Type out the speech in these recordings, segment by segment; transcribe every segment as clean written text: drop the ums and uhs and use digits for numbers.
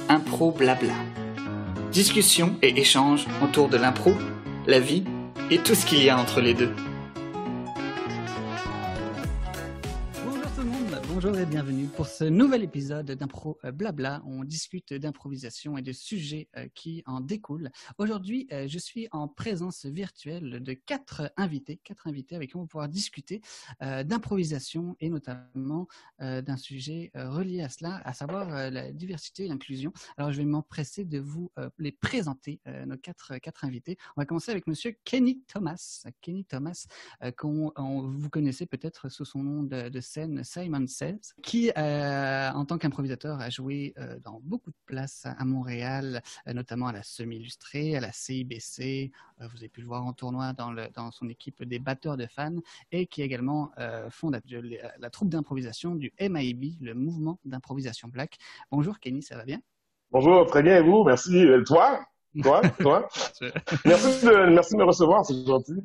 Impro Blabla. Discussion et échange autour de l'impro, la vie et tout ce qu'il y a entre les deux. Bonjour tout le monde, bonjour et bienvenue pour ce nouvel épisode d'Impro Blabla. On discute d'improvisation et de sujets qui en découlent. Aujourd'hui, je suis en présence virtuelle de quatre invités avec qui on va pouvoir discuter d'improvisation et notamment d'un sujet relié à cela, à savoir la diversité et l'inclusion. Alors, je vais m'empresser de vous les présenter, nos quatre invités. On va commencer avec monsieur Kenny Thomas. Kenny Thomas, vous connaissez peut-être sous son nom de scène Simon Says, qui, en tant qu'improvisateur, a joué dans beaucoup de places à Montréal, notamment à la Semi-Illustrée, à la CIBC. Vous avez pu le voir en tournoi dans son équipe des batteurs de fans, et qui est également fondateur de la troupe d'improvisation du MIB, le mouvement d'improvisation Black. Bonjour Kenny, ça va bien? Bonjour, très bien, et vous? Merci. Toi? Merci de me recevoir, c'est gentil.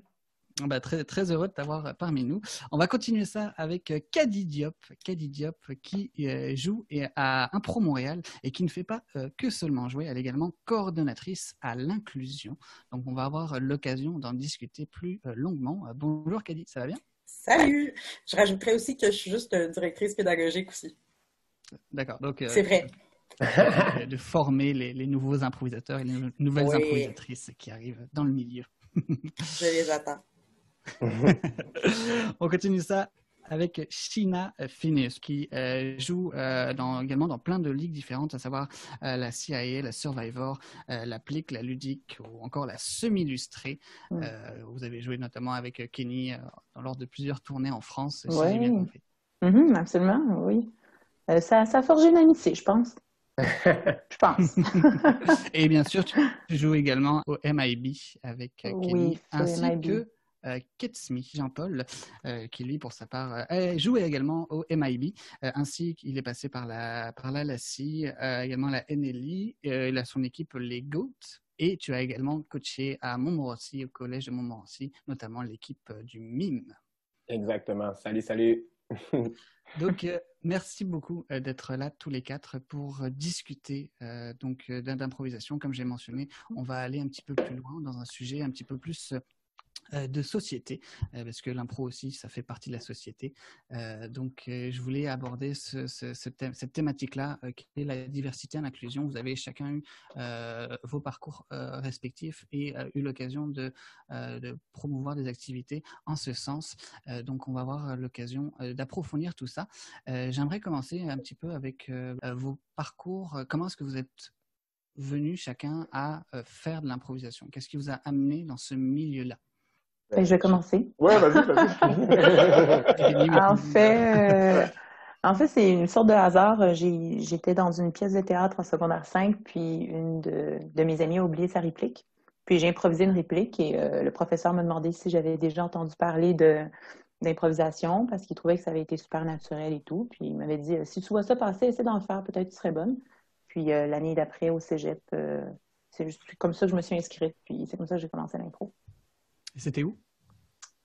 Bah, très, très heureux de t'avoir parmi nous. On va continuer ça avec Kady Diop. Kady Diop qui joue à Impro Montréal et qui ne fait pas que seulement jouer, elle est également coordonnatrice à l'inclusion. Donc on va avoir l'occasion d'en discuter plus longuement. Bonjour Kady, ça va bien? Salut! Je rajouterais aussi que je suis juste directrice pédagogique aussi. D'accord, donc c'est vrai. De former les nouveaux improvisateurs et les nouvelles improvisatrices qui arrivent dans le milieu. Je les attends. On continue ça avec Sheena Finis qui joue également dans plein de ligues différentes, à savoir la CIA, la Survivor, la Plique, la Ludique ou encore la Semi-Illustrée. Vous avez joué notamment avec Kenny lors de plusieurs tournées en France. Si j'ai bien compris. Absolument, oui. Ça a forgé une amitié, je pense. Et bien sûr, tu joues également au MIB avec Kenny, ainsi MIB. Que Ketsmi, Jean-Paul, qui lui, pour sa part, joue également au MIB, ainsi qu'il est passé par la LACI, également la NLI, il a son équipe les GOAT, et tu as également coaché à Montmorency, au collège de Montmorency, notamment l'équipe du MIME. Exactement. Salut. Donc, merci beaucoup d'être là tous les quatre pour discuter d'improvisation. Comme j'ai mentionné, on va aller un petit peu plus loin dans un sujet un petit peu plus de société, parce que l'impro aussi, ça fait partie de la société. Donc, je voulais aborder cette thématique-là, qui est la diversité et l'inclusion. Vous avez chacun eu vos parcours respectifs et eu l'occasion de promouvoir des activités en ce sens. Donc, on va avoir l'occasion d'approfondir tout ça. J'aimerais commencer un petit peu avec vos parcours. Comment est-ce que vous êtes venus chacun à faire de l'improvisation? Qu'est-ce qui vous a amené dans ce milieu-là? Je vais commencer. Ouais, vas-y. En fait, c'est une sorte de hasard. J'étais dans une pièce de théâtre en secondaire 5, puis une de mes amies a oublié sa réplique. Puis j'ai improvisé une réplique et le professeur m'a demandé si j'avais déjà entendu parler d'improvisation parce qu'il trouvait que ça avait été super naturel et tout. Puis il m'avait dit, si tu vois ça passer, essaie d'en faire, peut-être tu serais bonne. Puis l'année d'après, au cégep, c'est comme ça que je me suis inscrite. Puis c'est comme ça que j'ai commencé l'impro. C'était où?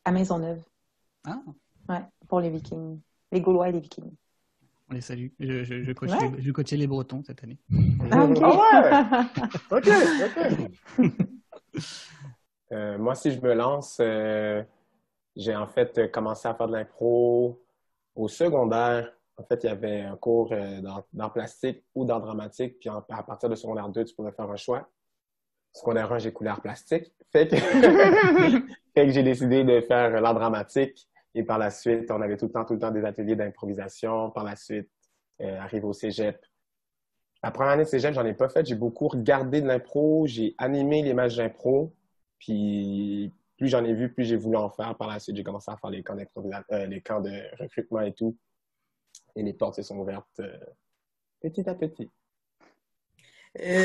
À Maisonneuve. Ah! Ouais, pour les Vikings. Les Gaulois et les Vikings. On les salue. Je coachais les Bretons cette année. Ah, OK. OK. Moi, si je me lance, j'ai en fait commencé à faire de l'impro au secondaire. En fait, il y avait un cours dans plastique ou dans dramatique. Puis à partir de secondaire 2, tu pouvais faire un choix. Secondaire 1, j'ai coulé art plastique. Fait que j'ai décidé de faire l'art dramatique. Et par la suite, on avait tout le temps des ateliers d'improvisation. Par la suite, arrivé au cégep. La première année de cégep, j'en ai pas fait. J'ai beaucoup regardé de l'impro. J'ai animé les matchs d'impro. Puis plus j'en ai vu, plus j'ai voulu en faire. Par la suite, j'ai commencé à faire les camps de recrutement et tout. Et les portes se sont ouvertes petit à petit.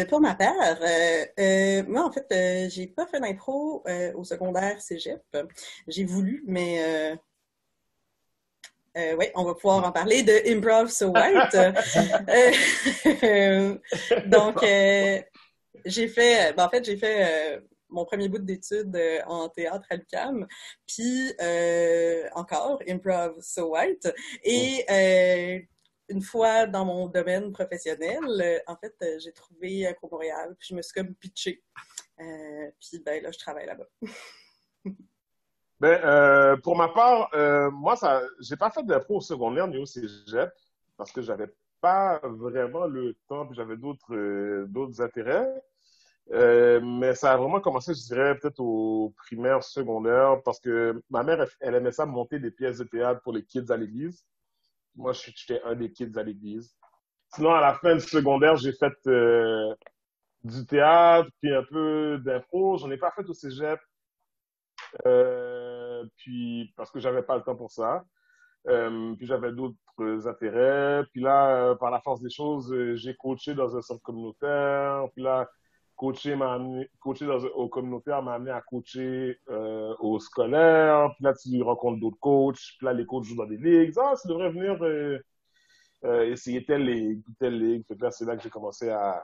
Pour ma part, moi, en fait, j'ai pas fait d'impro au secondaire cégep. J'ai voulu, mais oui, on va pouvoir en parler de Improv So White. Donc, j'ai fait mon premier bout d'études en théâtre à l'UQAM, puis encore Improv So White. Et une fois dans mon domaine professionnel, en fait, j'ai trouvé Acro-Montréal, puis je me suis comme pitchée. Puis ben là, je travaille là-bas. Pour ma part, moi, j'ai pas fait d'impro au secondaire ni au cégep parce que j'avais pas vraiment le temps, puis j'avais d'autres intérêts. Mais ça a vraiment commencé, je dirais, peut-être au primaire, secondaire, parce que ma mère, elle aimait ça monter des pièces de théâtre pour les kids à l'église. Moi, j'étais un des kids à l'église. Sinon, à la fin du secondaire, j'ai fait du théâtre, puis un peu d'impro. J'en ai pas fait au cégep. Puis parce que j'avais pas le temps pour ça. Puis j'avais d'autres intérêts. Puis là, par la force des choses, j'ai coaché dans un centre communautaire. Puis là, coacher au communautaire m'a amené à coacher au scolaire. Puis là, tu rencontres d'autres coachs. Puis là, les coachs jouent dans des ligues. Ah, tu devrais venir essayer telle ligue, telle ligue. Fait que là, c'est là que j'ai commencé à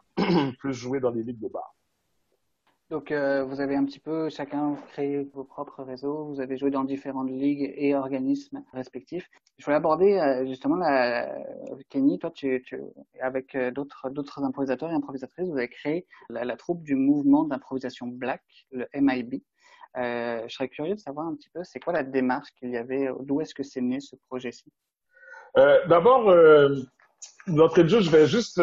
plus jouer dans des ligues de bar. Donc, vous avez un petit peu chacun créé vos propres réseaux, vous avez joué dans différentes ligues et organismes respectifs. Je voulais aborder justement Kenny, toi, avec d'autres improvisateurs et improvisatrices, vous avez créé la troupe du mouvement d'improvisation Black, le MIB. Je serais curieux de savoir un petit peu, c'est quoi la démarche qu'il y avait, d'où est-ce que c'est né ce projet-ci? D'abord, d'entrée de jeu, je vais juste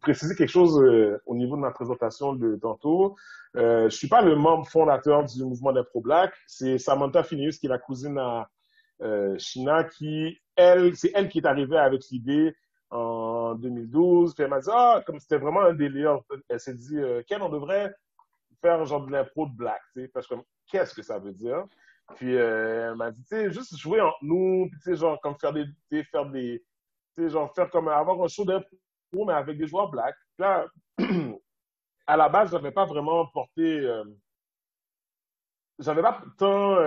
préciser quelque chose au niveau de ma présentation de tantôt. Je suis pas le membre fondateur du mouvement d'Impro Black. C'est Samantha Finius, qui est la cousine à Shina, c'est elle qui est arrivée avec l'idée en 2012. Puis elle m'a dit, comme c'était vraiment un délire, elle s'est dit, Ken, on devrait faire genre de l'impro de Black. Tu sais, parce que qu'est-ce que ça veut dire? Puis elle m'a dit, tu sais, juste jouer entre nous, puis tu sais, genre comme faire comme avoir un show d'impro, mais avec des joueurs Black. Puis là, à la base, j'avais pas vraiment j'avais pas tant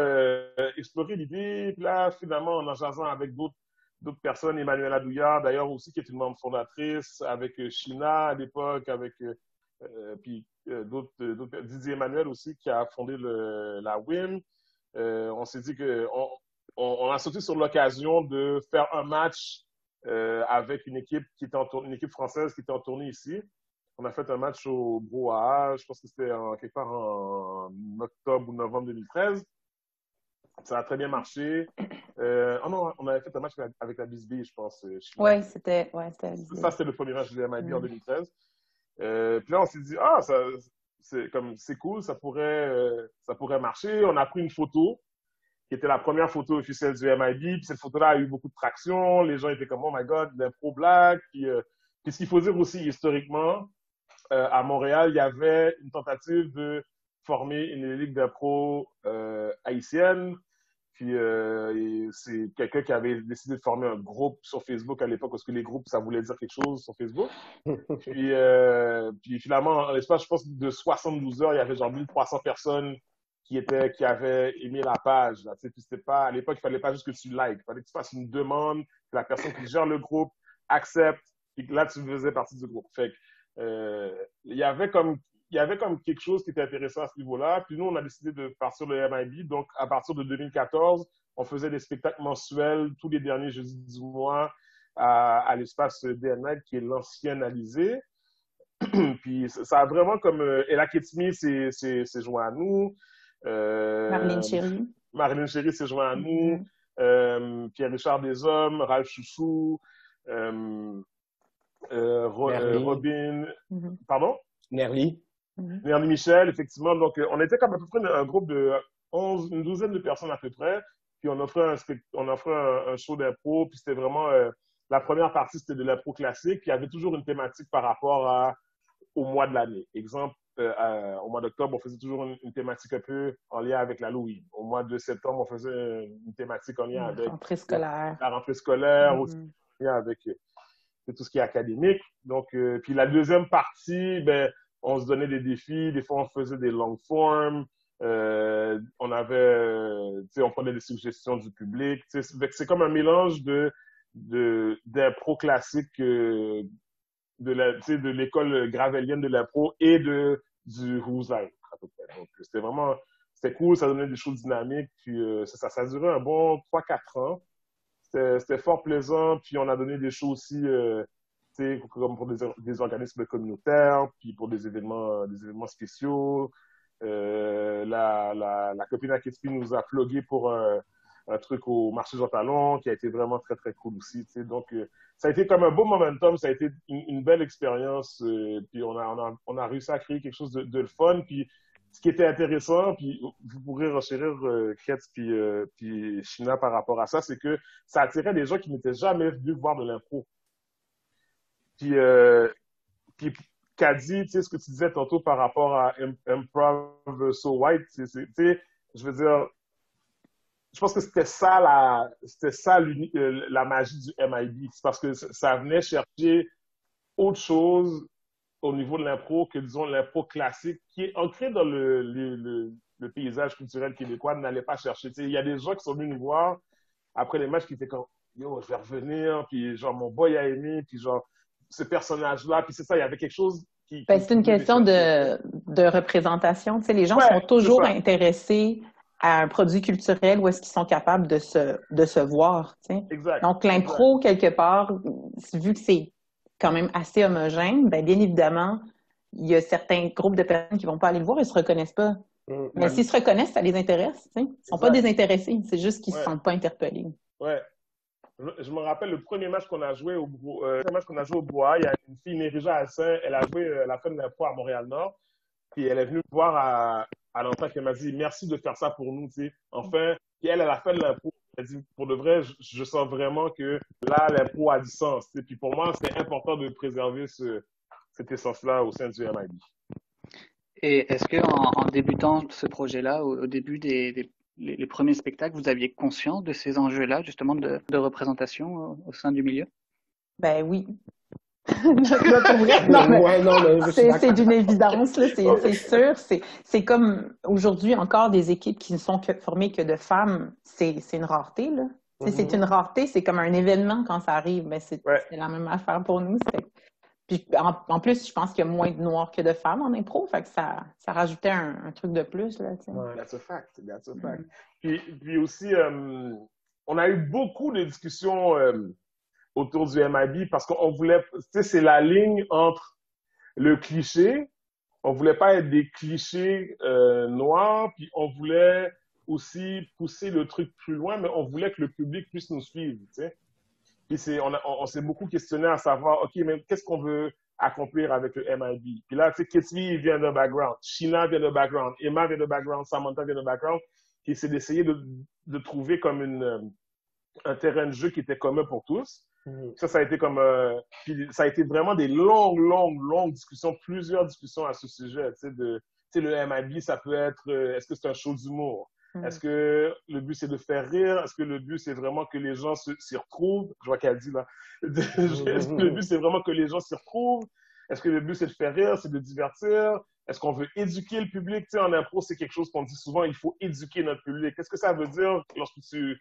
exploré l'idée. Puis là, finalement, en jasant avec d'autres personnes, Emmanuelle Adouillard, d'ailleurs aussi, qui est une membre fondatrice, avec Shina à l'époque, avec puis Didier Emmanuel aussi, qui a fondé la WIM. On s'est dit on a sauté sur l'occasion de faire un match avec une équipe une équipe française qui était en tournée ici. On a fait un match au Brouhaha, je pense que c'était quelque part en octobre ou novembre 2013. Ça a très bien marché. Non, on avait fait un match avec la Bisbee, je pense. Oui, c'était ça, c'était le premier match de MIB en 2013. Puis là, on s'est dit, c'est cool, ça pourrait marcher. On a pris une photo qui était la première photo officielle du MIB. Puis cette photo-là a eu beaucoup de traction. Les gens étaient comme, oh my God, l'impro Black. Puis ce qu'il faut dire aussi historiquement, à Montréal, il y avait une tentative de former une ligue d'impro haïtienne. Puis c'est quelqu'un qui avait décidé de former un groupe sur Facebook à l'époque, parce que les groupes, ça voulait dire quelque chose sur Facebook. Puis finalement, en l'espace, je pense, de 72 heures, il y avait genre 1300 personnes qui avaient aimé la page. Là, puis c'était pas, à l'époque, il fallait pas juste que tu likes. Il fallait que tu fasses une demande, que la personne qui gère le groupe accepte, et que là, tu faisais partie du groupe. Fait que, il y avait comme quelque chose qui était intéressant à ce niveau-là. Puis nous, on a décidé de partir le MIB. Donc, à partir de 2014, on faisait des spectacles mensuels tous les derniers jeudis du mois à l'espace DNL, qui est l'ancien Alizé. Puis ça a vraiment comme... Ella Ketmi s'est joint à nous. Marlène Chéry s'est joint à nous. Pierre-Richard Deshommes, Ralph Chouchou, Robin... Pardon? Nerly. Nerly Michel, effectivement. Donc, on était comme à peu près un groupe de une douzaine de personnes à peu près. Puis on offrait un show d'impro. Puis c'était vraiment... la première partie, c'était de l'impro classique. Puis il y avait toujours une thématique par rapport au mois de l'année. Exemple, au mois d'octobre, on faisait toujours une thématique un peu en lien avec l'Halloween. Au mois de septembre, on faisait une thématique en lien avec la rentrée scolaire, aussi en lien avec tout ce qui est académique. Donc, puis la deuxième partie, on se donnait des défis. Des fois, on faisait des long forms. On prenait des suggestions du public. C'est comme un mélange d'impro classique de l'école gravelienne de l'impro et du Who's Line, à peu près. Donc, c'était cool, ça donnait des choses dynamiques, puis ça a duré un bon 3-4 ans. C'était fort plaisant, puis on a donné des shows aussi, comme pour des organismes communautaires, puis pour des événements spéciaux. La copine à Kespi nous a plugué pour un truc au marché Jean Talon qui a été vraiment très, très cool aussi. Donc, ça a été comme un beau momentum, ça a été une belle expérience, puis on a réussi à créer quelque chose de le fun, puis ce qui était intéressant, puis vous pourrez renchérir Kretz puis Shina par rapport à ça, c'est que ça attirait des gens qui n'étaient jamais venus voir de l'impro. Puis Kadi, tu sais, ce que tu disais tantôt par rapport à Improv So White, tu sais, je veux dire, je pense que c'était ça la magie du MIB. C'est parce que ça venait chercher autre chose au niveau de l'impro que, disons, l'impro classique qui est ancré dans le paysage culturel québécois, n'allait pas chercher. Tu sais, il y a des gens qui sont venus nous voir après les matchs qui étaient comme « Yo, je vais revenir », puis genre « Mon boy a aimé », puis genre ce personnage-là, puis c'est ça, il y avait quelque chose c'est une question de représentation. Tu sais, les gens sont toujours intéressés à un produit culturel où est-ce qu'ils sont capables de se voir. Tu sais. Exact. Donc, l'impro, quelque part, vu que c'est quand même assez homogène, bien évidemment, il y a certains groupes de personnes qui vont pas aller le voir et se reconnaissent pas. Mais s'ils se reconnaissent, ça les intéresse. Tu sais. Ils sont pas désintéressés. C'est juste qu'ils se sentent pas interpellés. Ouais. Je me rappelle le premier match qu'on a joué au Bois. Il y a une fille, Nérija Hassin, elle a joué la fin de l'impro à Montréal-Nord. Puis elle est venue me voir à l'entrée, elle m'a dit merci de faire ça pour nous, tu sais. Enfin, puis elle, à la fin de l'impro, elle dit pour de vrai, je sens vraiment que là, l'impro a du sens. Tu sais. Puis pour moi, c'est important de préserver cette essence-là au sein du MIB. Et est-ce qu'en débutant ce projet-là, au début les premiers spectacles, vous aviez conscience de ces enjeux-là, justement, de représentation au sein du milieu? Ben oui. C'est d'une évidence, là, c'est sûr. C'est comme aujourd'hui encore des équipes qui ne sont formées que de femmes, c'est une rareté, là. C'est une rareté, c'est comme un événement quand ça arrive, mais c'est la même affaire pour nous. Puis en plus, je pense qu'il y a moins de noirs que de femmes en impro, fait que ça rajoutait un truc de plus, là. That's a fact. Puis aussi, on a eu beaucoup de discussions autour du MIB parce qu'on voulait, tu sais, c'est la ligne entre le cliché, on voulait pas être des clichés noirs, puis on voulait aussi pousser le truc plus loin, mais on voulait que le public puisse nous suivre, tu sais. Puis on s'est beaucoup questionné à savoir, OK, mais qu'est-ce qu'on veut accomplir avec le MIB? Puis là, tu sais, Kesvi vient d'un background, Shina vient d'un background, Emma vient d'un background, Samantha vient d'un background, puis c'est d'essayer de trouver comme un terrain de jeu qui était commun pour tous. Ça a été comme puis ça a été vraiment des longues discussions, plusieurs discussions à ce sujet. Tu sais, le MIB, ça peut être est-ce que c'est un show d'humour? Est-ce que le but c'est de faire rire? Est-ce que le but c'est vraiment que les gens s'y retrouvent? Je vois qu'elle dit là. Est-ce que le but c'est vraiment que les gens s'y retrouvent? Est-ce que le but c'est de faire rire, c'est de divertir? Est-ce qu'on veut éduquer le public? Tu sais, en impro, c'est quelque chose qu'on dit souvent, il faut éduquer notre public. Qu'est-ce que ça veut dire lorsque tu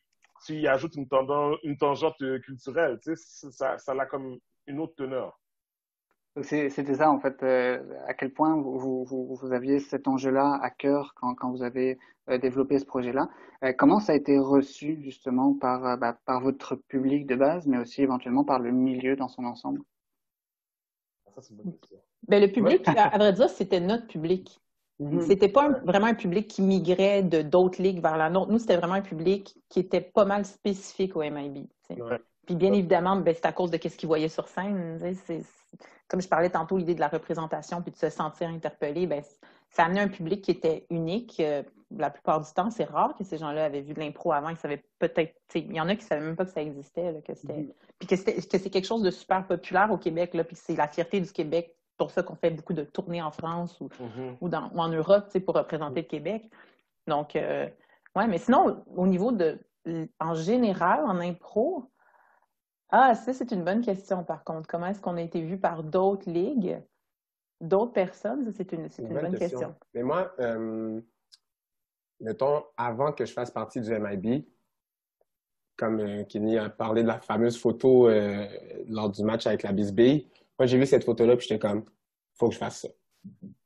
y ajoutes une tangente culturelle, tu sais, ça a comme une autre teneur. C'était ça, en fait, à quel point vous aviez cet enjeu-là à cœur quand vous avez développé ce projet-là. Comment ça a été reçu, justement, par votre public de base, mais aussi éventuellement par le milieu dans son ensemble? Ça, c'est une bonne question. Ben, le public, à vrai dire, c'était notre public. C'était pas vraiment un public qui migrait de d'autres ligues vers la nôtre. Nous, c'était vraiment un public qui était pas mal spécifique au MIB. Puis bien évidemment, ben, c'est à cause de ce qu'ils voyaient sur scène. Comme je parlais tantôt, l'idée de la représentation puis de se sentir interpellé, ben, ça amenait un public qui était unique. La plupart du temps, c'est rare que ces gens-là avaient vu de l'impro avant. Ils savaient peut-être... Il y en a qui ne savaient même pas que ça existait. Là, puis que c'est quelque chose de super populaire au Québec. Là, puis c'est la fierté du Québec. Pour ça qu'on fait beaucoup de tournées en France ou en Europe, pour représenter le Québec. Donc, mais sinon, au niveau en général, en impro, ça, c'est une bonne question, par contre. Comment est-ce qu'on a été vu par d'autres ligues, d'autres personnes? Ça, c'est une bonne question. Mais moi, mettons, avant que je fasse partie du MIB, comme Kenny a parlé de la fameuse photo lors du match avec la Bisbee, moi, j'ai vu cette photo-là, puis j'étais comme, faut que je fasse ça.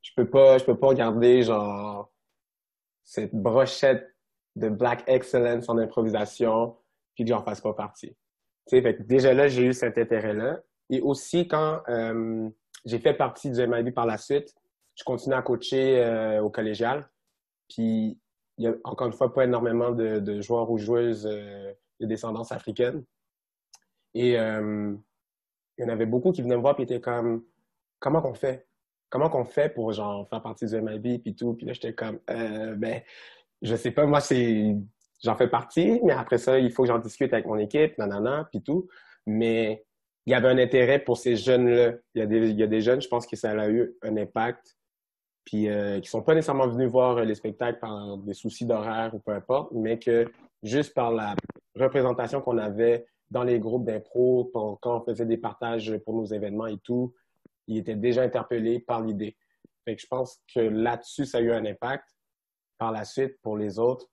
Je peux pas regarder, genre, cette brochette de Black Excellence en improvisation, puis que j'en fasse pas partie. Tu sais, fait que déjà là, j'ai eu cet intérêt-là. Et aussi, quand j'ai fait partie du MIB par la suite, je continue à coacher au collégial. Puis, il y a encore une fois pas énormément de joueurs ou joueuses de descendance africaine. Et il y en avait beaucoup qui venaient me voir et étaient comme, comment qu'on fait? Comment qu'on fait pour genre faire partie du MIB puis tout? Puis là, j'étais comme, ben, je sais pas, moi, j'en fais partie, mais après ça, il faut que j'en discute avec mon équipe, nanana, puis tout. Mais il y avait un intérêt pour ces jeunes-là. Il y a des jeunes, je pense que ça a eu un impact, puis qui sont pas nécessairement venus voir les spectacles par des soucis d'horaire ou peu importe, mais que juste par la représentation qu'on avait dans les groupes d'impro, quand on faisait des partages pour nos événements et tout, ils étaient déjà interpellés par l'idée. Fait que je pense que là-dessus, ça a eu un impact. Par la suite, pour les autres.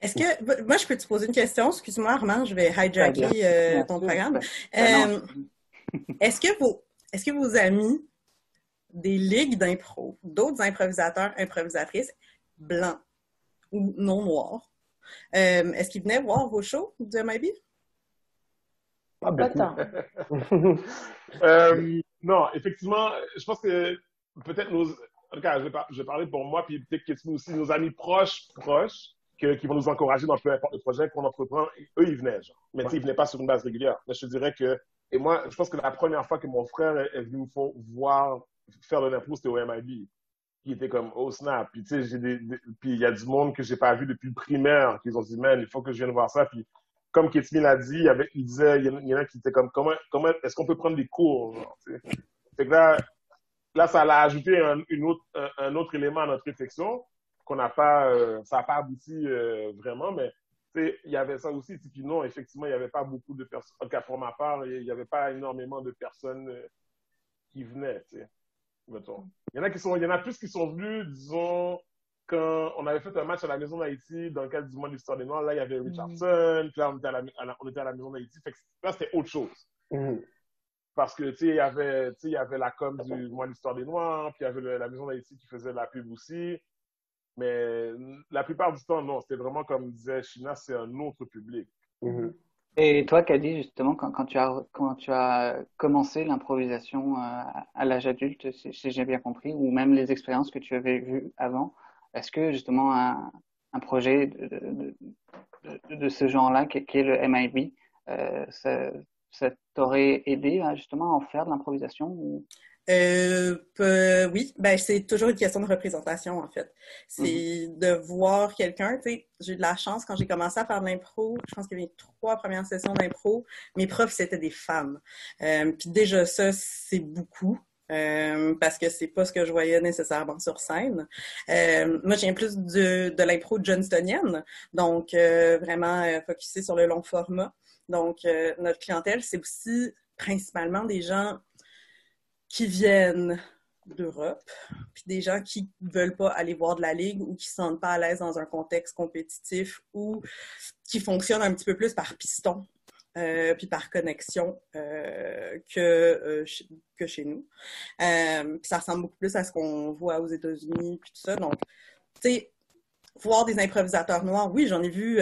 Est-ce que, moi, je peux te poser une question? Excuse-moi, Armand, je vais hijacker ton programme. Est-ce que vos amis des ligues d'impro, d'autres improvisateurs, improvisatrices, blancs ou non noirs, est-ce qu'ils venaient voir vos shows du MIB? Pas tant. Non, effectivement, je pense que peut-être en tout cas, je vais parler pour moi, puis peut-être que aussi nos amis proches, qui vont nous encourager dans peu importe le projet qu'on entreprend, eux, ils venaient, genre. Mais tu sais, ils venaient pas sur une base régulière. Mais je te dirais que, et moi, je pense que la première fois que mon frère est venu me voir faire de l'impro, c'était au MIB. Qui était comme, oh snap. Puis tu sais, puis il y a du monde que j'ai pas vu depuis le primaire, qui ont dit, man, il faut que je vienne voir ça. Puis comme Ketmi l'a dit, il disait, il y en a qui étaient comme, comment est-ce qu'on peut prendre des cours, genre, tu sais. Fait que là, ça a ajouté un autre élément à notre réflexion qu'on n'a pas, ça n'a pas abouti vraiment, mais il y avait ça aussi. Puis non, effectivement, il n'y avait pas beaucoup de personnes. En tout cas, pour ma part, il n'y avait pas énormément de personnes qui venaient, tu sais. Mettons. Il y en a plus qui sont venus, disons, quand on avait fait un match à la Maison d'Haïti dans le cadre du mois de l'Histoire des Noirs. Là, il y avait Richardson, puis là, on était à la Maison d'Haïti. Fait que là, c'était autre chose. Parce que, tu sais, il y avait la com du mois de l'Histoire des Noirs, puis il y avait la Maison d'Haïti qui faisait de la pub aussi. Mais la plupart du temps, non. C'était vraiment, comme disait China, c'est un autre public. Et toi, Kady, justement, quand tu as commencé l'improvisation à l'âge adulte, si j'ai bien compris, ou même les expériences que tu avais vues avant, est-ce que justement un projet de ce genre-là, qui est le MIB, ça t'aurait aidé justement à en faire de l'improvisation ou... Oui, ben c'est toujours une question de représentation en fait. C'est de voir quelqu'un, tu sais, j'ai eu de la chance quand j'ai commencé à faire de l'impro, je pense qu'il y avait 3 premières sessions d'impro, mes profs c'était des femmes. Puis déjà ça, c'est beaucoup. Parce que c'est pas ce que je voyais nécessairement sur scène. Moi, j'ai plus de l'impro johnstonienne, donc vraiment focusé sur le long format. Donc, notre clientèle, c'est aussi principalement des gens qui viennent d'Europe, puis des gens qui veulent pas aller voir de la ligue ou qui se sentent pas à l'aise dans un contexte compétitif ou qui fonctionnent un petit peu plus par piston, puis par connexion que chez nous. Puis ça ressemble beaucoup plus à ce qu'on voit aux États-Unis, puis tout ça. Donc, tu sais, voir des improvisateurs noirs, oui, j'en ai vu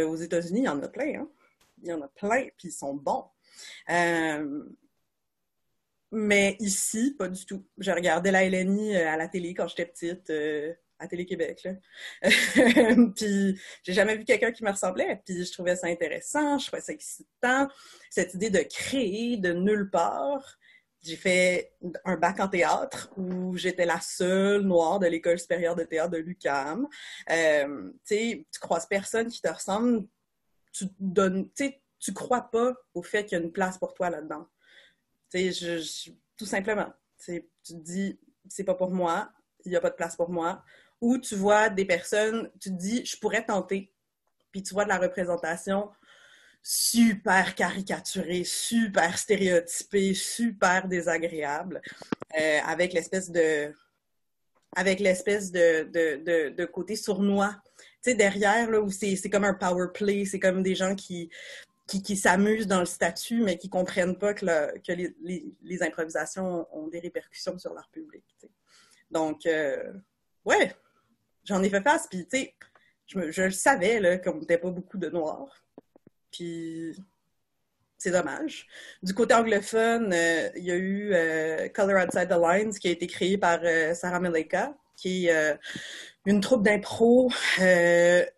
aux États-Unis, il y en a plein, hein? Il y en a plein, puis ils sont bons. Mais ici, pas du tout. Je regardais la LNI à la télé quand j'étais petite, à Télé-Québec, là. Puis j'ai jamais vu quelqu'un qui me ressemblait. Puis je trouvais ça intéressant, je trouvais ça excitant. Cette idée de créer de nulle part. J'ai fait un bac en théâtre où j'étais la seule noire de l'École supérieure de théâtre de l'UQAM. Tu sais, tu croises personne qui te ressemble. Tu crois pas au fait qu'il y a une place pour toi là-dedans. Tu sais, tout simplement. Tu te dis, c'est pas pour moi, il n'y a pas de place pour moi. Ou tu vois des personnes, tu te dis, je pourrais tenter. Puis tu vois de la représentation super caricaturée, super stéréotypée, super désagréable, avec l'espèce de côté sournois. Tu sais, derrière, là, où c'est comme un power play, c'est comme des gens qui s'amusent dans le statut, mais qui ne comprennent pas que les improvisations ont des répercussions sur leur public. T'sais. Donc, ouais, j'en ai fait face, puis tu sais, je le savais, là, qu'on n'était pas beaucoup de Noirs. Puis c'est dommage. Du côté anglophone, il y a eu Color Outside the Lines qui a été créé par Sarah Maleka, qui est une troupe d'impro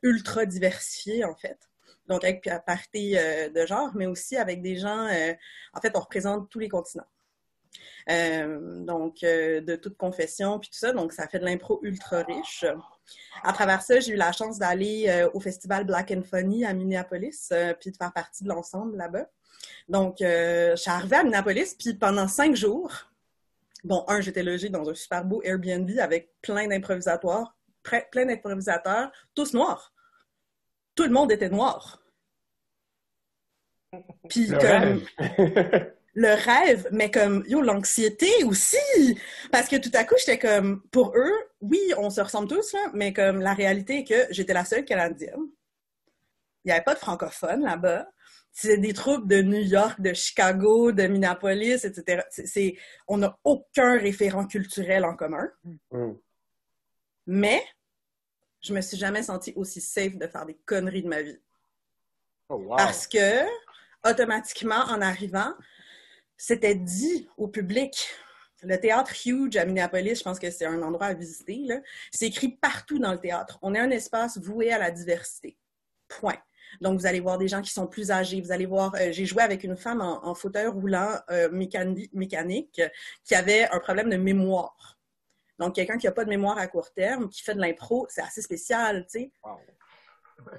ultra diversifiée, en fait. Donc, avec parité de genre, mais aussi avec des gens... en fait, on représente tous les continents. Donc, de toute confession, puis tout ça. Donc, ça fait de l'impro ultra riche. À travers ça, j'ai eu la chance d'aller au festival Black and Funny à Minneapolis, puis de faire partie de l'ensemble là-bas. Donc, je suis arrivée à Minneapolis, puis pendant 5 jours, bon, j'étais logée dans un super beau Airbnb avec plein d'improvisateurs, tous noirs. Tout le monde était noir. Puis comme... le rêve, mais comme, l'anxiété aussi! Parce que tout à coup, j'étais comme, pour eux, oui, on se ressemble tous, là, mais comme la réalité est que j'étais la seule Canadienne. Il n'y avait pas de francophones là-bas. C'est des troupes de New York, de Chicago, de Minneapolis, etc. On n'a aucun référent culturel en commun. Mm. Mais je me suis jamais sentie aussi safe de faire des conneries de ma vie. Oh, wow. Parce que, automatiquement, en arrivant, c'était dit au public. Le théâtre Huge à Minneapolis, je pense que c'est un endroit à visiter, là. C'est écrit partout dans le théâtre. On est un espace voué à la diversité. Point. Donc, vous allez voir des gens qui sont plus âgés. Vous allez voir, j'ai joué avec une femme en fauteuil roulant mécanique qui avait un problème de mémoire. Donc, quelqu'un qui n'a pas de mémoire à court terme, qui fait de l'impro, c'est assez spécial, tu sais. Wow.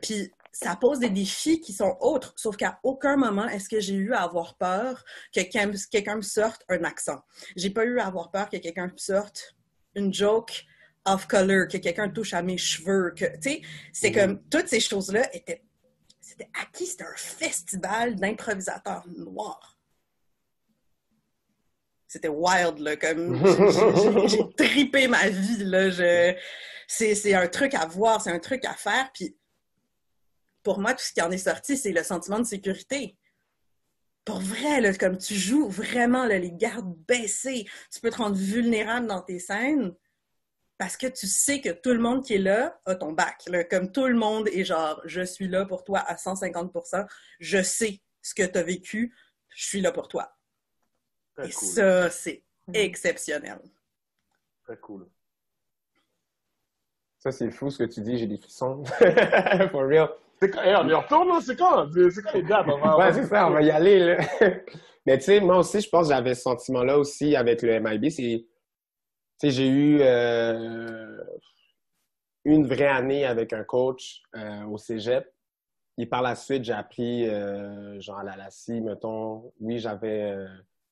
Puis, ça pose des défis qui sont autres, sauf qu'à aucun moment est-ce que j'ai eu à avoir peur que quelqu'un me sorte un accent. J'ai pas eu à avoir peur que quelqu'un me sorte une joke off color, que quelqu'un touche à mes cheveux, que, tu sais, c'est comme, toutes ces choses-là c'était acquis, c'était un festival d'improvisateurs noirs. C'était wild, là, comme, j'ai trippé ma vie, là, c'est un truc à voir, c'est un truc à faire, puis pour moi, tout ce qui en est sorti, c'est le sentiment de sécurité. Pour vrai, là, comme tu joues vraiment là, les gardes baissés, tu peux te rendre vulnérable dans tes scènes parce que tu sais que tout le monde qui est là a ton back. Là, comme tout le monde est genre, je suis là pour toi à 150%, je sais ce que tu as vécu, je suis là pour toi. Très cool. Ça, c'est exceptionnel. Très cool. Ça, c'est fou ce que tu dis, j'ai des frissons. For real. On y retourne, c'est quand les dates? Ouais, c'est ça, on va y aller, là. Mais tu sais, moi aussi, je pense que j'avais ce sentiment-là aussi avec le MIB. Tu sais, j'ai eu une vraie année avec un coach au cégep. Et par la suite, j'ai appris, genre à la LACI, mettons, oui, j'avais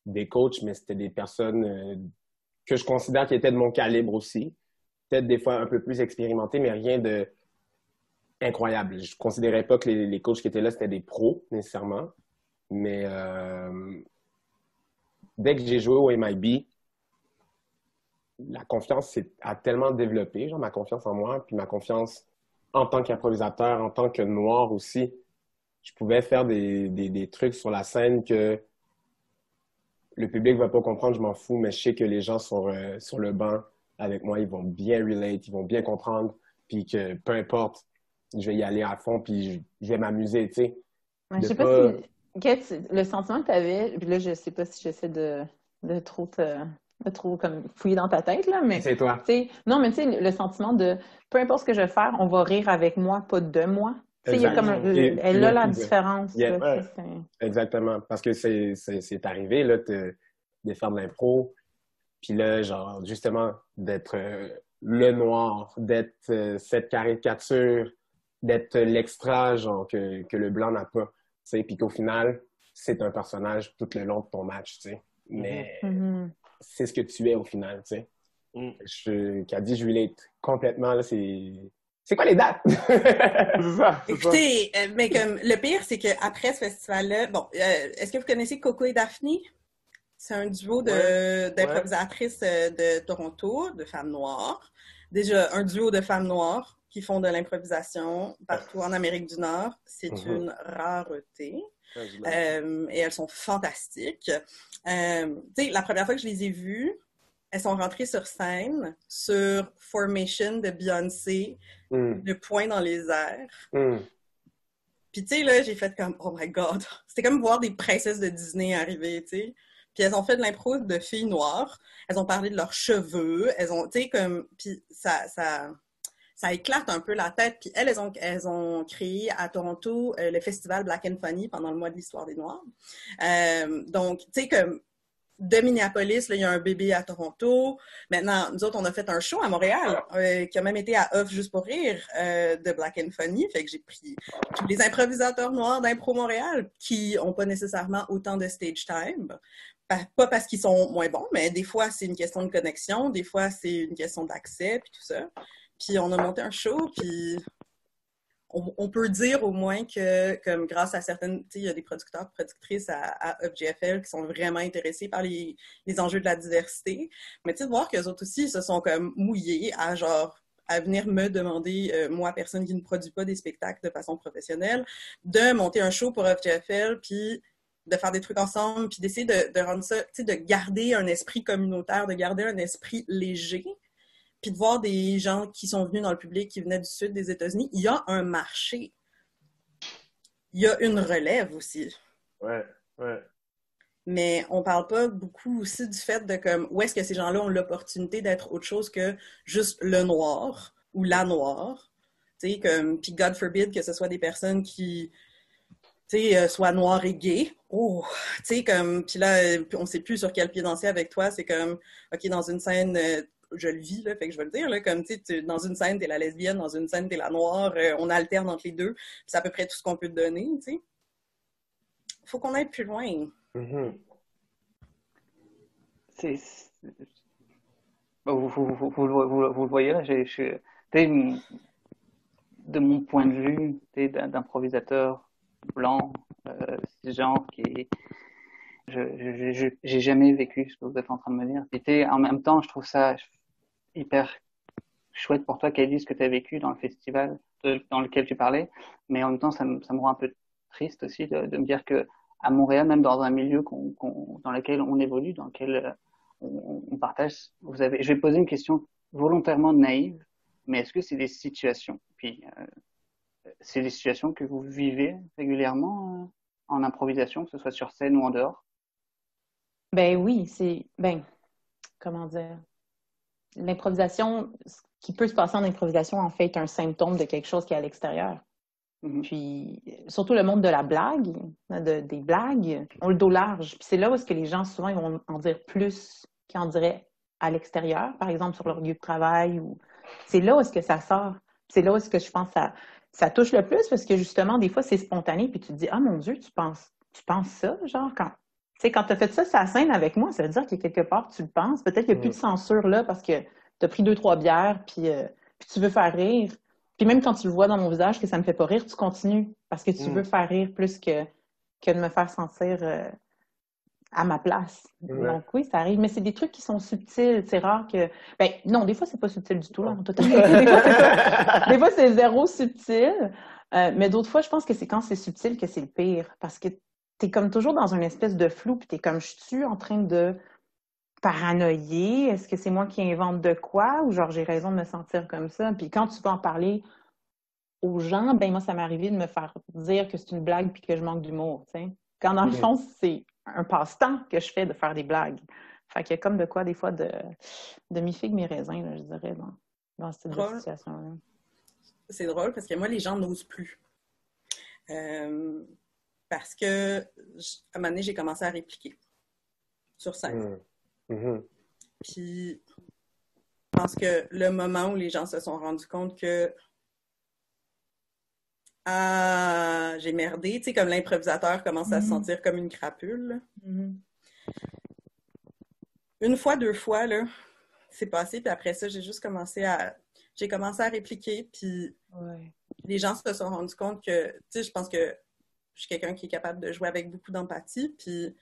des coachs, mais c'était des personnes que je considère qui étaient de mon calibre aussi. Peut-être des fois un peu plus expérimentées, mais rien de incroyable. Je ne considérais pas que les coachs qui étaient là, c'était des pros, nécessairement. Mais dès que j'ai joué au MIB, la confiance a tellement développé, genre ma confiance en moi, puis ma confiance en tant qu'improvisateur, en tant que noir aussi. Je pouvais faire des trucs sur la scène que le public ne va pas comprendre, je m'en fous, mais je sais que les gens sur le banc avec moi, ils vont bien relate, ils vont bien comprendre, puis que peu importe, je vais y aller à fond, puis je vais m'amuser, tu sais. Ouais, je sais pas si... le sentiment que tu avais, puis là, je sais pas si j'essaie de trop comme fouiller dans ta tête, là, mais... C'est toi. Non, mais tu sais, le sentiment de, peu importe ce que je vais faire, on va rire avec moi, pas de moi. Tu sais, il y a comme... Elle a la différence. Yeah. Là, ouais. Exactement. Parce que c'est arrivé, là, de faire de l'impro, puis là, genre, justement, d'être le noir, d'être cette caricature, d'être l'extra, genre, que le blanc n'a pas, tu sais, puis qu'au final, c'est un personnage tout le long de ton match, tu sais. Mais c'est ce que tu es au final, tu sais. Qui a dit, je relate complètement, là, c'est quoi les dates? Écoutez, mais comme, le pire, c'est qu'après ce festival-là, bon, est-ce que vous connaissez Coco et Daphne? C'est un duo d'improvisatrices de Toronto, de femmes noires. Déjà, un duo de femmes noires qui font de l'improvisation partout en Amérique du Nord. C'est une rareté. Et elles sont fantastiques. Tu sais, la première fois que je les ai vues, elles sont rentrées sur scène sur Formation de Beyoncé, le poing dans les airs. Puis, tu sais, là, j'ai fait comme, oh my God. C'était comme voir des princesses de Disney arriver, tu sais. Puis, elles ont fait de l'impro de filles noires. Elles ont parlé de leurs cheveux. Elles ont, tu sais, comme, puis ça éclate un peu la tête. Puis, elles ont créé à Toronto le festival Black and Funny pendant le mois de l'histoire des Noirs. Donc, tu sais, comme, de Minneapolis, là, il y a un bébé à Toronto. Maintenant, nous autres, on a fait un show à Montréal qui a même été à Off juste pour rire de Black and Funny. Fait que j'ai pris tous les improvisateurs noirs d'Impro Montréal qui n'ont pas nécessairement autant de stage time. Pas parce qu'ils sont moins bons, mais des fois, c'est une question de connexion. Des fois, c'est une question d'accès, puis tout ça. Puis on a monté un show, puis on peut dire au moins que, comme grâce à certaines, tu sais, il y a des producteurs et productrices à UpGFL qui sont vraiment intéressés par les enjeux de la diversité. Mais tu sais, de voir qu'eux autres aussi se sont comme mouillés à venir me demander, moi, personne qui ne produit pas des spectacles de façon professionnelle, de monter un show pour UpGFL, puis de faire des trucs ensemble, puis d'essayer de rendre ça, tu sais, de garder un esprit communautaire, de garder un esprit léger. Puis de voir des gens qui sont venus dans le public, qui venaient du sud des États-Unis, il y a un marché. Il y a une relève aussi. Ouais. Mais on parle pas beaucoup aussi du fait de comme où est-ce que ces gens-là ont l'opportunité d'être autre chose que juste le noir ou la noire. Tu sais, comme, puis God forbid que ce soit des personnes qui, tu sais, soient noires et gays. Oh, tu sais, comme, puis là, on sait plus sur quel pied danser avec toi. C'est comme, OK, dans une scène... je le vis, là, fait que je vais le dire, là, comme, tu sais, dans une scène, t'es la lesbienne, dans une scène, t'es la noire, on alterne entre les deux, puis c'est à peu près tout ce qu'on peut te donner, tu sais. Faut qu'on aille plus loin. Vous le voyez, là, de mon point de vue, d'improvisateur blanc, cisgenre, j'ai jamais vécu ce que vous êtes en train de me dire. Et en même temps, je trouve ça hyper chouette pour toi, Kylie, ce que tu as vécu dans le festival dans lequel tu parlais. Mais en même temps, ça me rend un peu triste aussi de me dire que à Montréal, même dans un milieu dans lequel on évolue, dans lequel on partage, je vais poser une question volontairement naïve, mais est-ce que c'est des situations, c'est des situations que vous vivez régulièrement en improvisation, que ce soit sur scène ou en dehors? Ben oui, comment dire? L'improvisation, ce qui peut se passer en improvisation, en fait, est un symptôme de quelque chose qui est à l'extérieur. Puis, surtout le monde de la blague, des blagues, on le dos large. Puis c'est là où est-ce que les gens, souvent, ils vont en dire plus qu'ils en diraient à l'extérieur, par exemple, sur leur lieu de travail. C'est là où est-ce que ça sort. C'est là où est-ce que je pense que ça touche le plus, parce que justement, des fois, c'est spontané, puis tu te dis, ah mon Dieu, tu penses ça, genre, quand tu as fait ça sur la scène avec moi, ça veut dire que quelque part, tu le penses. Peut-être qu'il n'y a plus de censure là, parce que tu as pris 2-3 bières, puis tu veux faire rire. Puis même quand tu le vois dans mon visage que ça me fait pas rire, tu continues, parce que tu veux faire rire plus que de me faire sentir à ma place. Donc oui, ça arrive. Mais c'est des trucs qui sont subtils. C'est rare que... Ben non, des fois, c'est pas subtil du tout, là. Des fois, c'est zéro subtil. Mais d'autres fois, je pense que c'est quand c'est subtil que c'est le pire. Parce que t'es comme toujours dans une espèce de flou, puis t'es comme, je suis en train de paranoïer? Est-ce que c'est moi qui invente de quoi? Ou genre, j'ai raison de me sentir comme ça? Puis quand tu vas en parler aux gens, ben moi, ça m'est arrivé de me faire dire que c'est une blague puis que je manque d'humour, tu sais. Quand dans le fond, c'est un passe-temps que je fais de faire des blagues. Fait qu'il y a comme de quoi, des fois, de mi-figue, mi-raisin, là, je dirais, dans cette situation-là. C'est drôle parce que moi, les gens n'osent plus. Parce que, à un moment donné, j'ai commencé à répliquer sur scène. Puis, je pense que le moment où les gens se sont rendus compte que j'ai merdé, tu sais, comme l'improvisateur commence à se sentir comme une crapule. Une fois, 2 fois, là, c'est passé, puis après ça, j'ai commencé à répliquer, puis les gens se sont rendus compte que, tu sais, je pense que je suis quelqu'un qui est capable de jouer avec beaucoup d'empathie, puis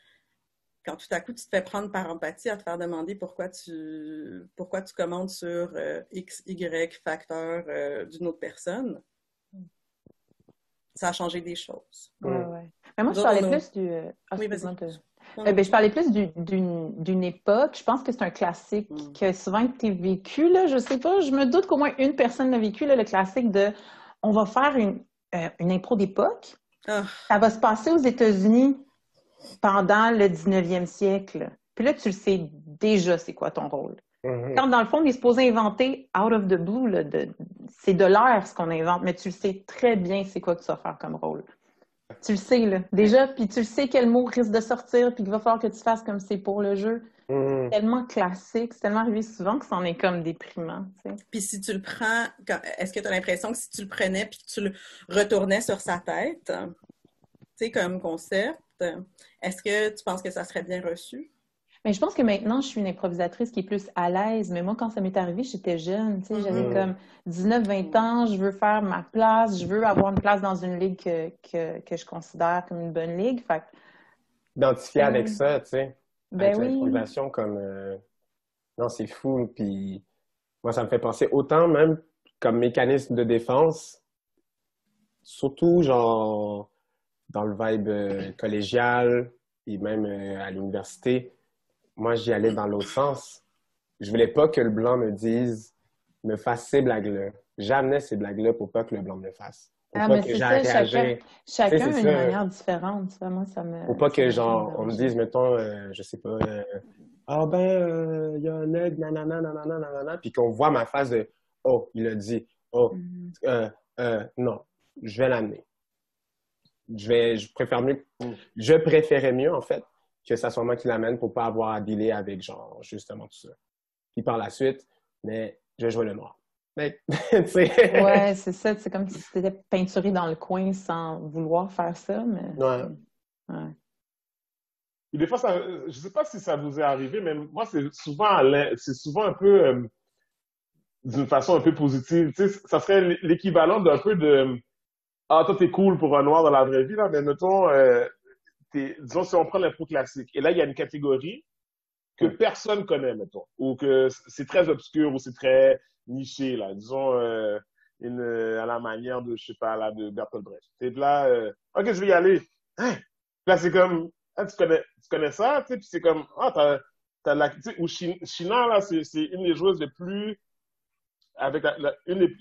quand tout à coup, tu te fais prendre par empathie à te faire demander pourquoi tu commandes sur X, Y facteur d'une autre personne, ça a changé des choses. Mais moi, je parlais plus du... oui, vas-y. Ben, je parlais plus d'une époque. Je pense que c'est un classique qui a souvent été vécu, là. Je sais pas, je me doute qu'au moins une personne l'a vécu, là, le classique de on va faire une impro d'époque. Ah. Ça va se passer aux États-Unis pendant le 19e siècle. Puis là, tu le sais déjà c'est quoi ton rôle. Quand, dans le fond, on est supposé inventer out of the blue, là, c'est de l'air ce qu'on invente, mais tu le sais très bien c'est quoi que tu vas faire comme rôle. Tu le sais, là, déjà, puis tu le sais quel mot risque de sortir, puis qu'il va falloir que tu fasses comme c'est pour le jeu. C'est tellement classique, c'est tellement arrivé souvent que c'en est comme déprimant, tu sais. Puis si tu le prends, est-ce que tu as l'impression que si tu le prenais puis que tu le retournais sur sa tête, tu sais, comme concept, est-ce que tu penses que ça serait bien reçu? Mais je pense que maintenant, je suis une improvisatrice qui est plus à l'aise. Mais moi, quand ça m'est arrivé, j'étais jeune. Tu sais, j'avais comme 19-20 ans. Je veux faire ma place. Je veux avoir une place dans une ligue que je considère comme une bonne ligue. Fait Identifier avec ça, tu sais. Ben avec l'improvisation comme... Non, c'est fou. Puis moi, ça me fait penser autant même comme mécanisme de défense, surtout genre dans le vibe collégial et même à l'université. Moi, j'y allais dans l'autre sens. Je voulais pas que le blanc me fasse ces blagues-là. J'amenais ces blagues-là pour pas que le blanc me le fasse. Pour pas mais que c'est j'aille ça, réagir. chacun a une manière différente. Ça, moi, ça me... Pour pas que, genre, on me dise, mettons, je sais pas, il y a un aigle, nanana, nanana, nanana, puis qu'on voit ma face de, oh, il a dit, oh, non, je vais l'amener. Je préférais mieux, en fait, que ça soit moi qui l'amène pour pas avoir à dealer avec, genre, justement tout ça. Puis par la suite, mais je vais jouer le noir. Mais, tu sais... Ouais, c'est ça. C'est comme si tu étais peinturé dans le coin sans vouloir faire ça, mais... Ouais. Et des fois, je sais pas si ça vous est arrivé, mais moi, c'est souvent un peu d'une façon un peu positive. Tu sais, ça serait l'équivalent d'un peu de ah, toi, t'es cool pour un noir dans la vraie vie, là, mais mettons, disons, si on prend l'impro classique, et là, il y a une catégorie que personne connaît, mettons, ou que c'est très obscur, ou c'est très niché, là, disons, à la manière de, je sais pas, là, de Bertolt Brecht. Et là, OK, je vais y aller. Hein? Là, c'est comme, ah, tu connais ça, tu sais, puis c'est comme, ah, t'as la, tu sais, ou China, là, c'est une des joueuses les plus, avec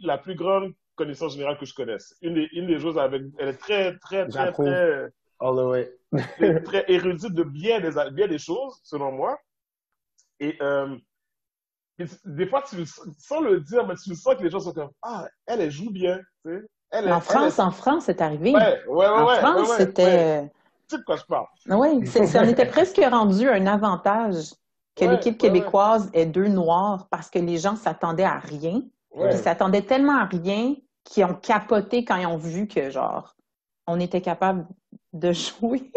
la plus grande connaissance générale que je connaisse. Une des joueuses avec, elle est très all the way. très érudite de bien des choses, selon moi. Et des fois, sans le dire, mais tu sens que les gens sont comme, ah, elle joue bien, tu sais. En France, c'est arrivé. En France, c'était... Tu sais de quoi je parle. Oui, on était presque rendu un avantage que l'équipe québécoise ait deux noirs parce que les gens s'attendaient à rien. Ils s'attendaient tellement à rien qu'ils ont capoté quand ils ont vu que, genre, on était capable de jouer.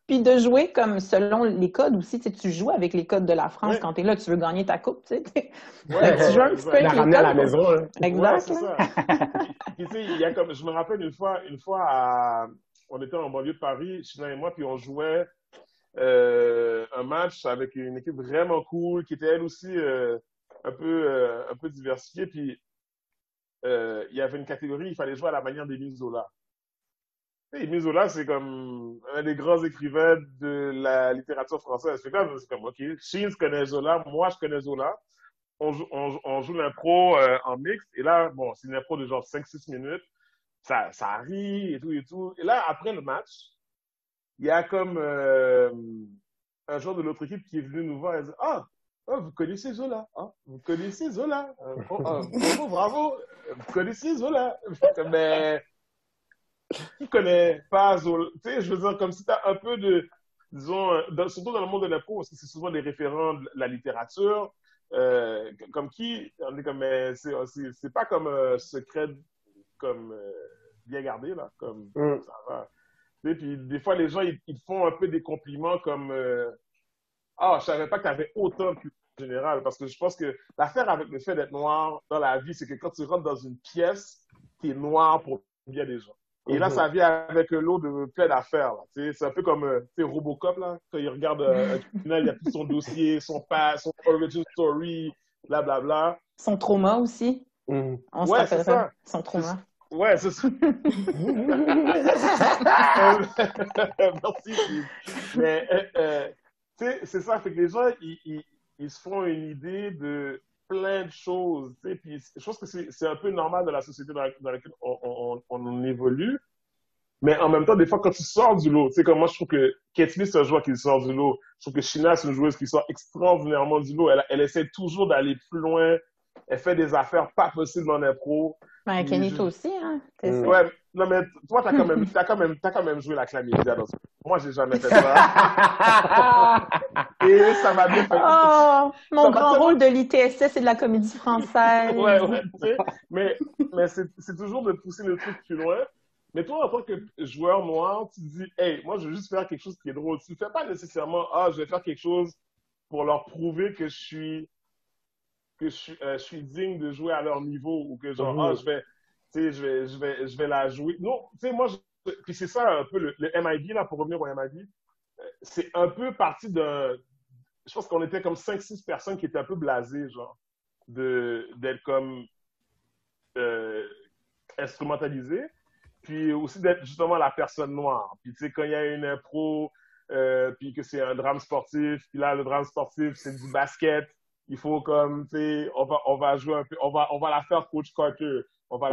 Puis de jouer comme selon les codes aussi. Tu sais, tu joues avec les codes de la France quand tu es là, tu veux gagner ta coupe, tu sais. Tu joues un petit peu avec les codes. La à la maison. Hein. Exact. C'est ça. Puis, tu sais, il y a comme, je me rappelle une fois on était en banlieue de Paris, China et moi, puis on jouait un match avec une équipe vraiment cool, qui était elle aussi un peu diversifiée. Puis il y avait une catégorie, il fallait jouer à la manière d'Émile Zola. Émile Zola, c'est comme un des grands écrivains de la littérature française. C'est comme, OK, Sheens connaît Zola, moi je connais Zola. On joue l'impro en mixte. Et là, bon, c'est une impro de genre 5-6 minutes. Ça rit et tout. Et là, après le match, il y a comme un joueur de l'autre équipe qui est venu nous voir et dit « Ah, vous connaissez Zola, hein? Vous connaissez Zola. Bravo, vous connaissez Zola. » Mais qui connaît pas Zola? Tu sais, je veux dire, comme si t'as un peu de, disons, surtout dans le monde de l'impro, parce que c'est souvent des référents de la littérature, comme qui, on est comme, c'est pas comme secret, comme bien gardé, là, comme ça va. Et puis, des fois, les gens, ils font un peu des compliments comme ah, je savais pas que tu avais autant de culture générale. Parce que je pense que l'affaire avec le fait d'être noir dans la vie, c'est que quand tu rentres dans une pièce, tu es noir pour bien des gens. Et là, ça vient avec l'eau de plein d'affaires. C'est un peu comme Robocop, là, quand il regarde un criminel, il y a tout son dossier, son origin story, blablabla. Son trauma aussi. On se rappellera. Son trauma. Ouais, c'est ça. Merci. Steve. Mais, tu sais, c'est ça. Fait que les gens, ils se font une idée de plein de choses. Tu sais, puis je pense que c'est un peu normal dans la société dans laquelle on évolue. Mais en même temps, des fois, quand tu sors du lot, tu sais, comme moi, je trouve que Katie, c'est un joueur qui sort du lot. Je trouve que Sheena, c'est une joueuse qui sort extraordinairement du lot. Elle essaie toujours d'aller plus loin. Elle fait des affaires pas possibles en impro. Ben, Kenny, toi aussi, hein? Ouais, non, mais toi, t'as quand même joué la chlamydia dans ce... Moi, j'ai jamais fait ça. Et ça m'a bien fait. Oh, mon grand rôle de l'ITSS et de la comédie française. Ouais, tu sais. Mais c'est toujours de pousser le truc plus loin. Mais toi, en tant que joueur noir, tu te dis, hey, moi, je veux juste faire quelque chose qui est drôle. Tu ne fais pas nécessairement, je vais faire quelque chose pour leur prouver que je suis digne de jouer à leur niveau ou que genre, je vais la jouer. Non, tu sais, moi, puis c'est ça un peu le MIB, là, pour revenir au MIB, c'est un peu parti d'un, je pense qu'on était comme 5-6 personnes qui étaient un peu blasées, genre, d'être comme instrumentalisées. Puis aussi d'être justement la personne noire. Puis tu sais, quand il y a une impro, puis que c'est un drame sportif, puis là, le drame sportif, c'est du basket, il faut comme, tu sais, on va jouer un peu, on va la faire Coach Carter, on va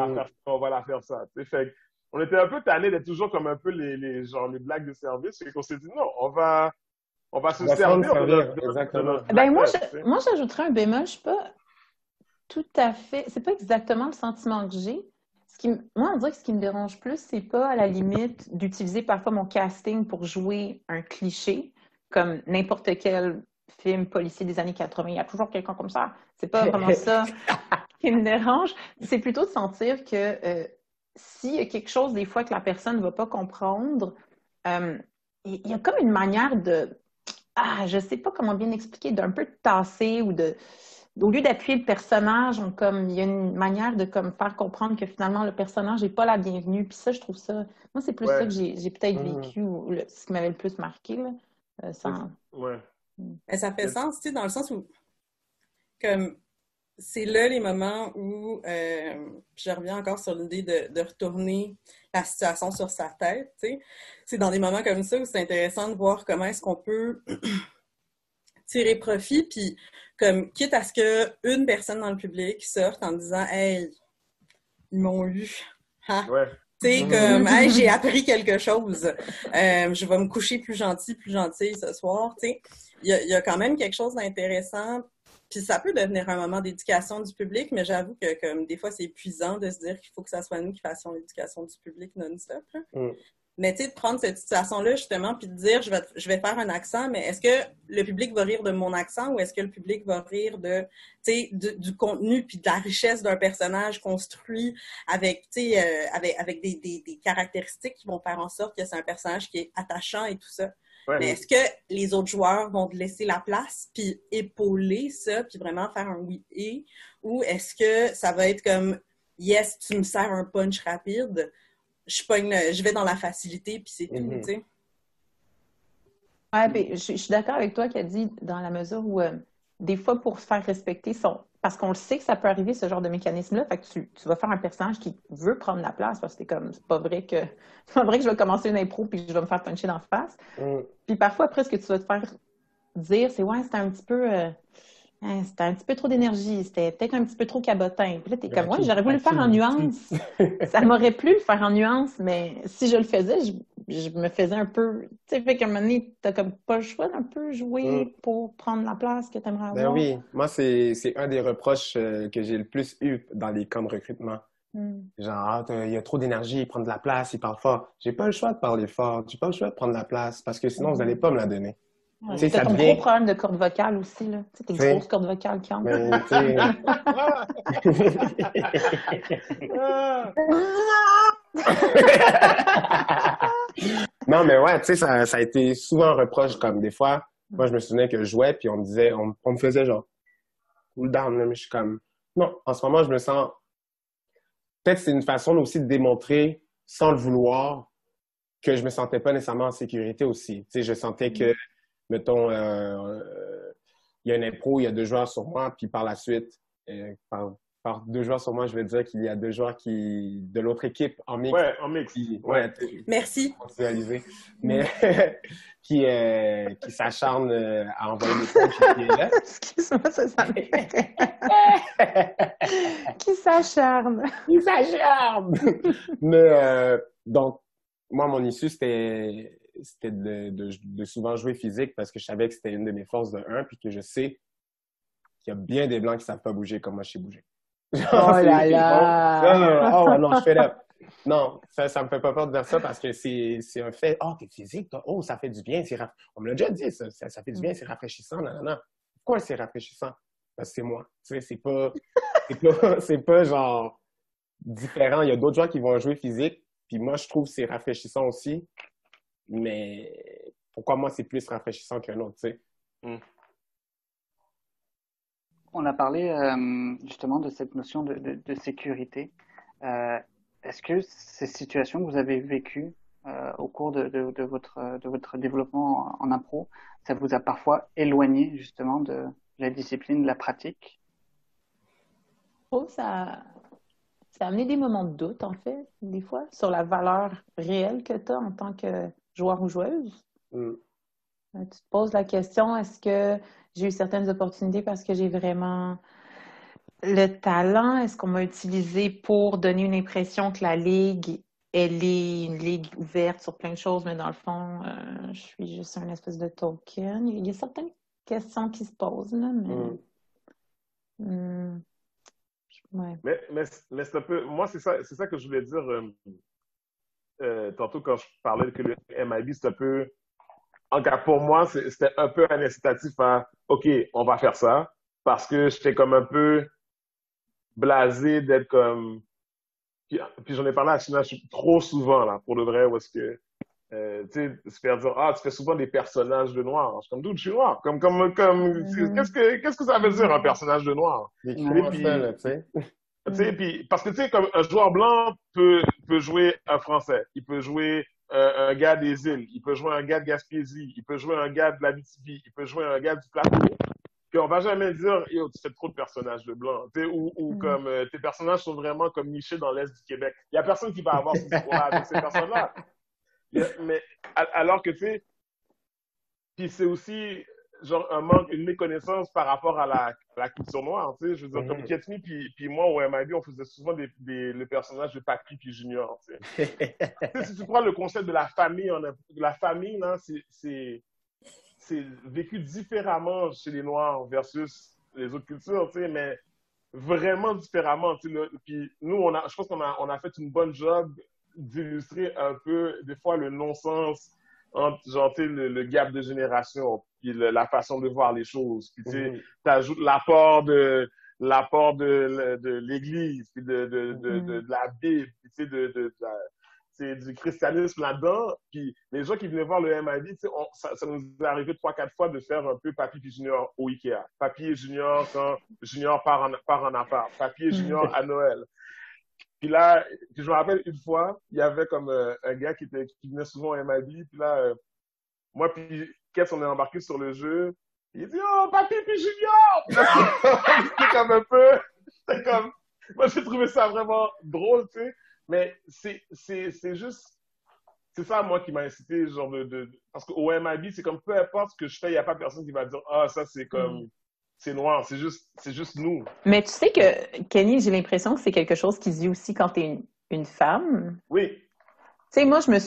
la faire ça. Tu sais, fait on était un peu tannés d'être toujours comme un peu les blagues de service, et qu'on s'est dit non, on va se servir de notre ben moi, j'ajouterais un bémol, je suis pas tout à fait, c'est pas exactement le sentiment que j'ai. Moi, on dirait que ce qui me dérange plus, c'est pas à la limite d'utiliser parfois mon casting pour jouer un cliché, comme n'importe quel film policier des années 80. Il y a toujours quelqu'un comme ça. C'est pas vraiment ça qui me dérange. C'est plutôt de sentir que s'il y a quelque chose, des fois, que la personne ne va pas comprendre, il y a comme une manière de... je sais pas comment bien expliquer, d'un peu de tasser ou de... Au lieu d'appuyer le personnage, il y a une manière de comme, faire comprendre que finalement, le personnage n'est pas la bienvenue. Puis ça, je trouve ça... Moi, c'est plus ça que j'ai peut-être vécu, ou ce qui m'avait le plus marqué. Là, Ouais. Mais ça fait sens, tu sais, dans le sens où comme c'est là les moments où je reviens encore sur l'idée de retourner la situation sur sa tête, tu sais. C'est dans des moments comme ça où c'est intéressant de voir comment est-ce qu'on peut tirer profit, puis comme quitte à ce qu'une personne dans le public sorte en disant « Hey, ils m'ont eu! Hein? » Tu sais, comme « Hey, j'ai appris quelque chose! Je vais me coucher plus gentille ce soir! » Tu sais, il y a quand même quelque chose d'intéressant. Puis ça peut devenir un moment d'éducation du public, mais j'avoue que comme des fois, c'est épuisant de se dire qu'il faut que ça soit nous qui fassions l'éducation du public non-stop. Mais tu sais, de prendre cette situation-là, justement, puis de dire, je vais faire un accent, mais est-ce que le public va rire de mon accent ou est-ce que le public va rire de, tu sais, du contenu puis de la richesse d'un personnage construit avec, tu sais, avec des caractéristiques qui vont faire en sorte que c'est un personnage qui est attachant et tout ça. Ouais. Mais est-ce que les autres joueurs vont te laisser la place puis épauler ça puis vraiment faire un oui et ou est-ce que ça va être comme yes, tu me sers un punch rapide, je vais dans la facilité puis c'est tout, tu sais. Ouais, ben, je suis d'accord avec toi qui a dit dans la mesure où des fois pour se faire respecter parce qu'on le sait que ça peut arriver ce genre de mécanisme-là, fait que tu vas faire un personnage qui veut prendre la place parce que c'est comme c'est pas vrai que je vais commencer une impro puis je vais me faire puncher d'en face. Puis parfois après ce que tu vas te faire dire c'est c'était un petit peu c'était un petit peu trop d'énergie, c'était peut-être un petit peu trop cabotin. Puis là, t'es comme, j'aurais voulu le faire en nuance. Ça m'aurait plu le faire en nuance, mais si je le faisais, je me faisais un peu... Tu sais, fait qu'à un moment donné, t'as comme pas le choix d'un peu jouer pour prendre la place que t'aimerais avoir. Ben oui, moi, c'est un des reproches que j'ai le plus eu dans les camps de recrutement. Genre, il y a trop d'énergie, il prend de la place, il parle fort. J'ai pas le choix de parler fort, j'ai pas le choix de prendre la place, parce que sinon, vous n'allez pas me la donner. C'est ton gros problème de corde vocale aussi, là. Tu sais, tes grosses cordes vocales qui entrent. Non, mais ouais, tu sais, ça a été souvent un reproche, comme des fois, moi, je me souvenais que je jouais, puis on me faisait genre, cool down, là, mais je suis comme, non, en ce moment, je me sens, peut-être c'est une façon aussi de démontrer, sans le vouloir, que je me sentais pas nécessairement en sécurité aussi. Tu sais, je sentais que mettons, il y a une impro, il y a 2 joueurs sur moi, puis par la suite, par 2 joueurs sur moi, je vais dire qu'il y a 2 joueurs de l'autre équipe en mix. Ouais, en mix. Ouais. Merci. Mais qui s'acharne à envoyer des points chez qui est là. Excuse-moi, ça me fait. Qui s'acharne. Il s'acharne! Mais donc, moi, mon issue, c'était de souvent jouer physique parce que je savais que c'était une de mes forces de 1 puis que je sais qu'il y a bien des Blancs qui savent pas bouger comme moi je sais bouger. Oh là là! Non, je fais là. Non, ça me fait pas peur de dire ça parce que c'est un fait. Oh, t'es physique, toi. Oh, ça fait du bien. On me l'a déjà dit, ça fait du bien, c'est rafraîchissant. Non, non. Pourquoi c'est rafraîchissant? Parce que c'est moi. Tu sais, c'est pas genre différent. Il y a d'autres gens qui vont jouer physique, puis moi, je trouve que c'est rafraîchissant aussi. Mais pourquoi moi, c'est plus rafraîchissant qu'un autre, tu sais? On a parlé justement de cette notion de sécurité. Est-ce que ces situations que vous avez vécues au cours de votre développement en impro, ça vous a parfois éloigné justement de la discipline, de la pratique? Oh, ça a amené des moments de doute, en fait, des fois, sur la valeur réelle que tu as en tant que joueur ou joueuse. Tu te poses la question, est-ce que j'ai eu certaines opportunités parce que j'ai vraiment le talent? Est-ce qu'on m'a utilisé pour donner une impression que la ligue, elle est une ligue ouverte sur plein de choses, mais dans le fond, je suis juste un espèce de token? Il y a certaines questions qui se posent, là, mais... ouais. Mais c'est un peu... Moi, c'est ça que je voulais dire tantôt quand je parlais que le MIB, c'est un peu... En cas, pour moi, c'était un peu un incitatif à OK, on va faire ça. Parce que j'étais comme un peu blasé d'être comme. Puis j'en ai parlé à China trop souvent, là, pour de vrai, où est-ce que. Tu sais, se faire dire, ah, tu fais souvent des personnages de noir. Je suis comme, d'où je suis noir? Qu'est-ce que ça veut dire, un personnage de noir? Tu sais, puis, parce que, tu sais, comme un joueur blanc peut jouer un Français, il peut jouer un gars des îles, il peut jouer un gars de Gaspésie, il peut jouer un gars de l'Abitibi, il peut jouer un gars du plateau. Puis on va jamais dire, yo, tu fais trop de personnages de blanc, tu sais, ou comme tes personnages sont vraiment comme nichés dans l'Est du Québec. Il y a personne qui va avoir ce discours-là avec ces personnes-là. Mais, alors que, tu sais, puis c'est aussi genre un manque, une méconnaissance par rapport à la culture noire, tu sais. Je veux dire, comme Ketmi puis moi au MIB, on faisait souvent le personnage de Papi puis Junior, tu sais. Si tu prends le concept de la famille, là, c'est vécu différemment chez les Noirs versus les autres cultures, tu sais, mais vraiment différemment, tu sais. Puis nous, je pense qu'on a fait une bonne job d'illustrer un peu, des fois, le non-sens entre, genre, le gap de génération, puis la façon de voir les choses. Puis, tu sais, t'ajoutes l'apport de l'Église, puis de la Bible, puis, tu sais, c'est du christianisme là-dedans. Puis, les gens qui venaient voir le MIB, tu sais, ça nous est arrivé 3-4 fois de faire un peu Papy puis Junior au Ikea. Papy et Junior quand Junior part en appart. Papy et Junior à Noël. Puis là, je me rappelle une fois, il y avait comme un gars qui venait souvent au MIB. Puis là, moi puis Kess, on est embarqué sur le jeu. Il dit « Oh, Papy puis Junior! » C'était comme un peu... C'était comme... Moi, j'ai trouvé ça vraiment drôle, tu sais. Mais c'est juste... C'est ça, moi, qui m'a incité, genre Parce qu'au MIB, c'est comme peu importe ce que je fais, il n'y a pas personne qui va dire « Ah, ça, c'est comme... C'est noir, c'est juste nous. » Mais tu sais que, Kenny, j'ai l'impression que c'est quelque chose qui se vit aussi quand tu es une femme. Oui. Tu sais, moi, je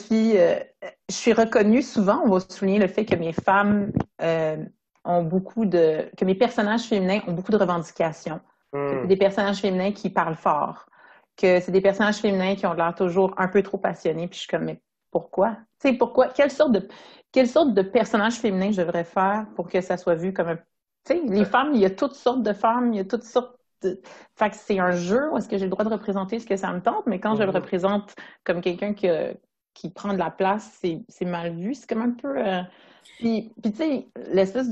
suis reconnue souvent, on va souligner le fait que mes femmes que mes personnages féminins ont beaucoup de revendications. Que c'est des personnages féminins qui parlent fort. Que c'est des personnages féminins qui ont l'air toujours un peu trop passionnés. Puis je suis comme, mais pourquoi? Tu sais, pourquoi? Quelle sorte de personnage féminin je devrais faire pour que ça soit vu comme un... Tu sais, les femmes, il y a toutes sortes de femmes, il y a toutes sortes de... Fait que c'est un jeu où est-ce que j'ai le droit de représenter ce que ça me tente, mais quand je le représente comme quelqu'un qui prend de la place, c'est mal vu. C'est comme un peu... Puis tu sais, l'espèce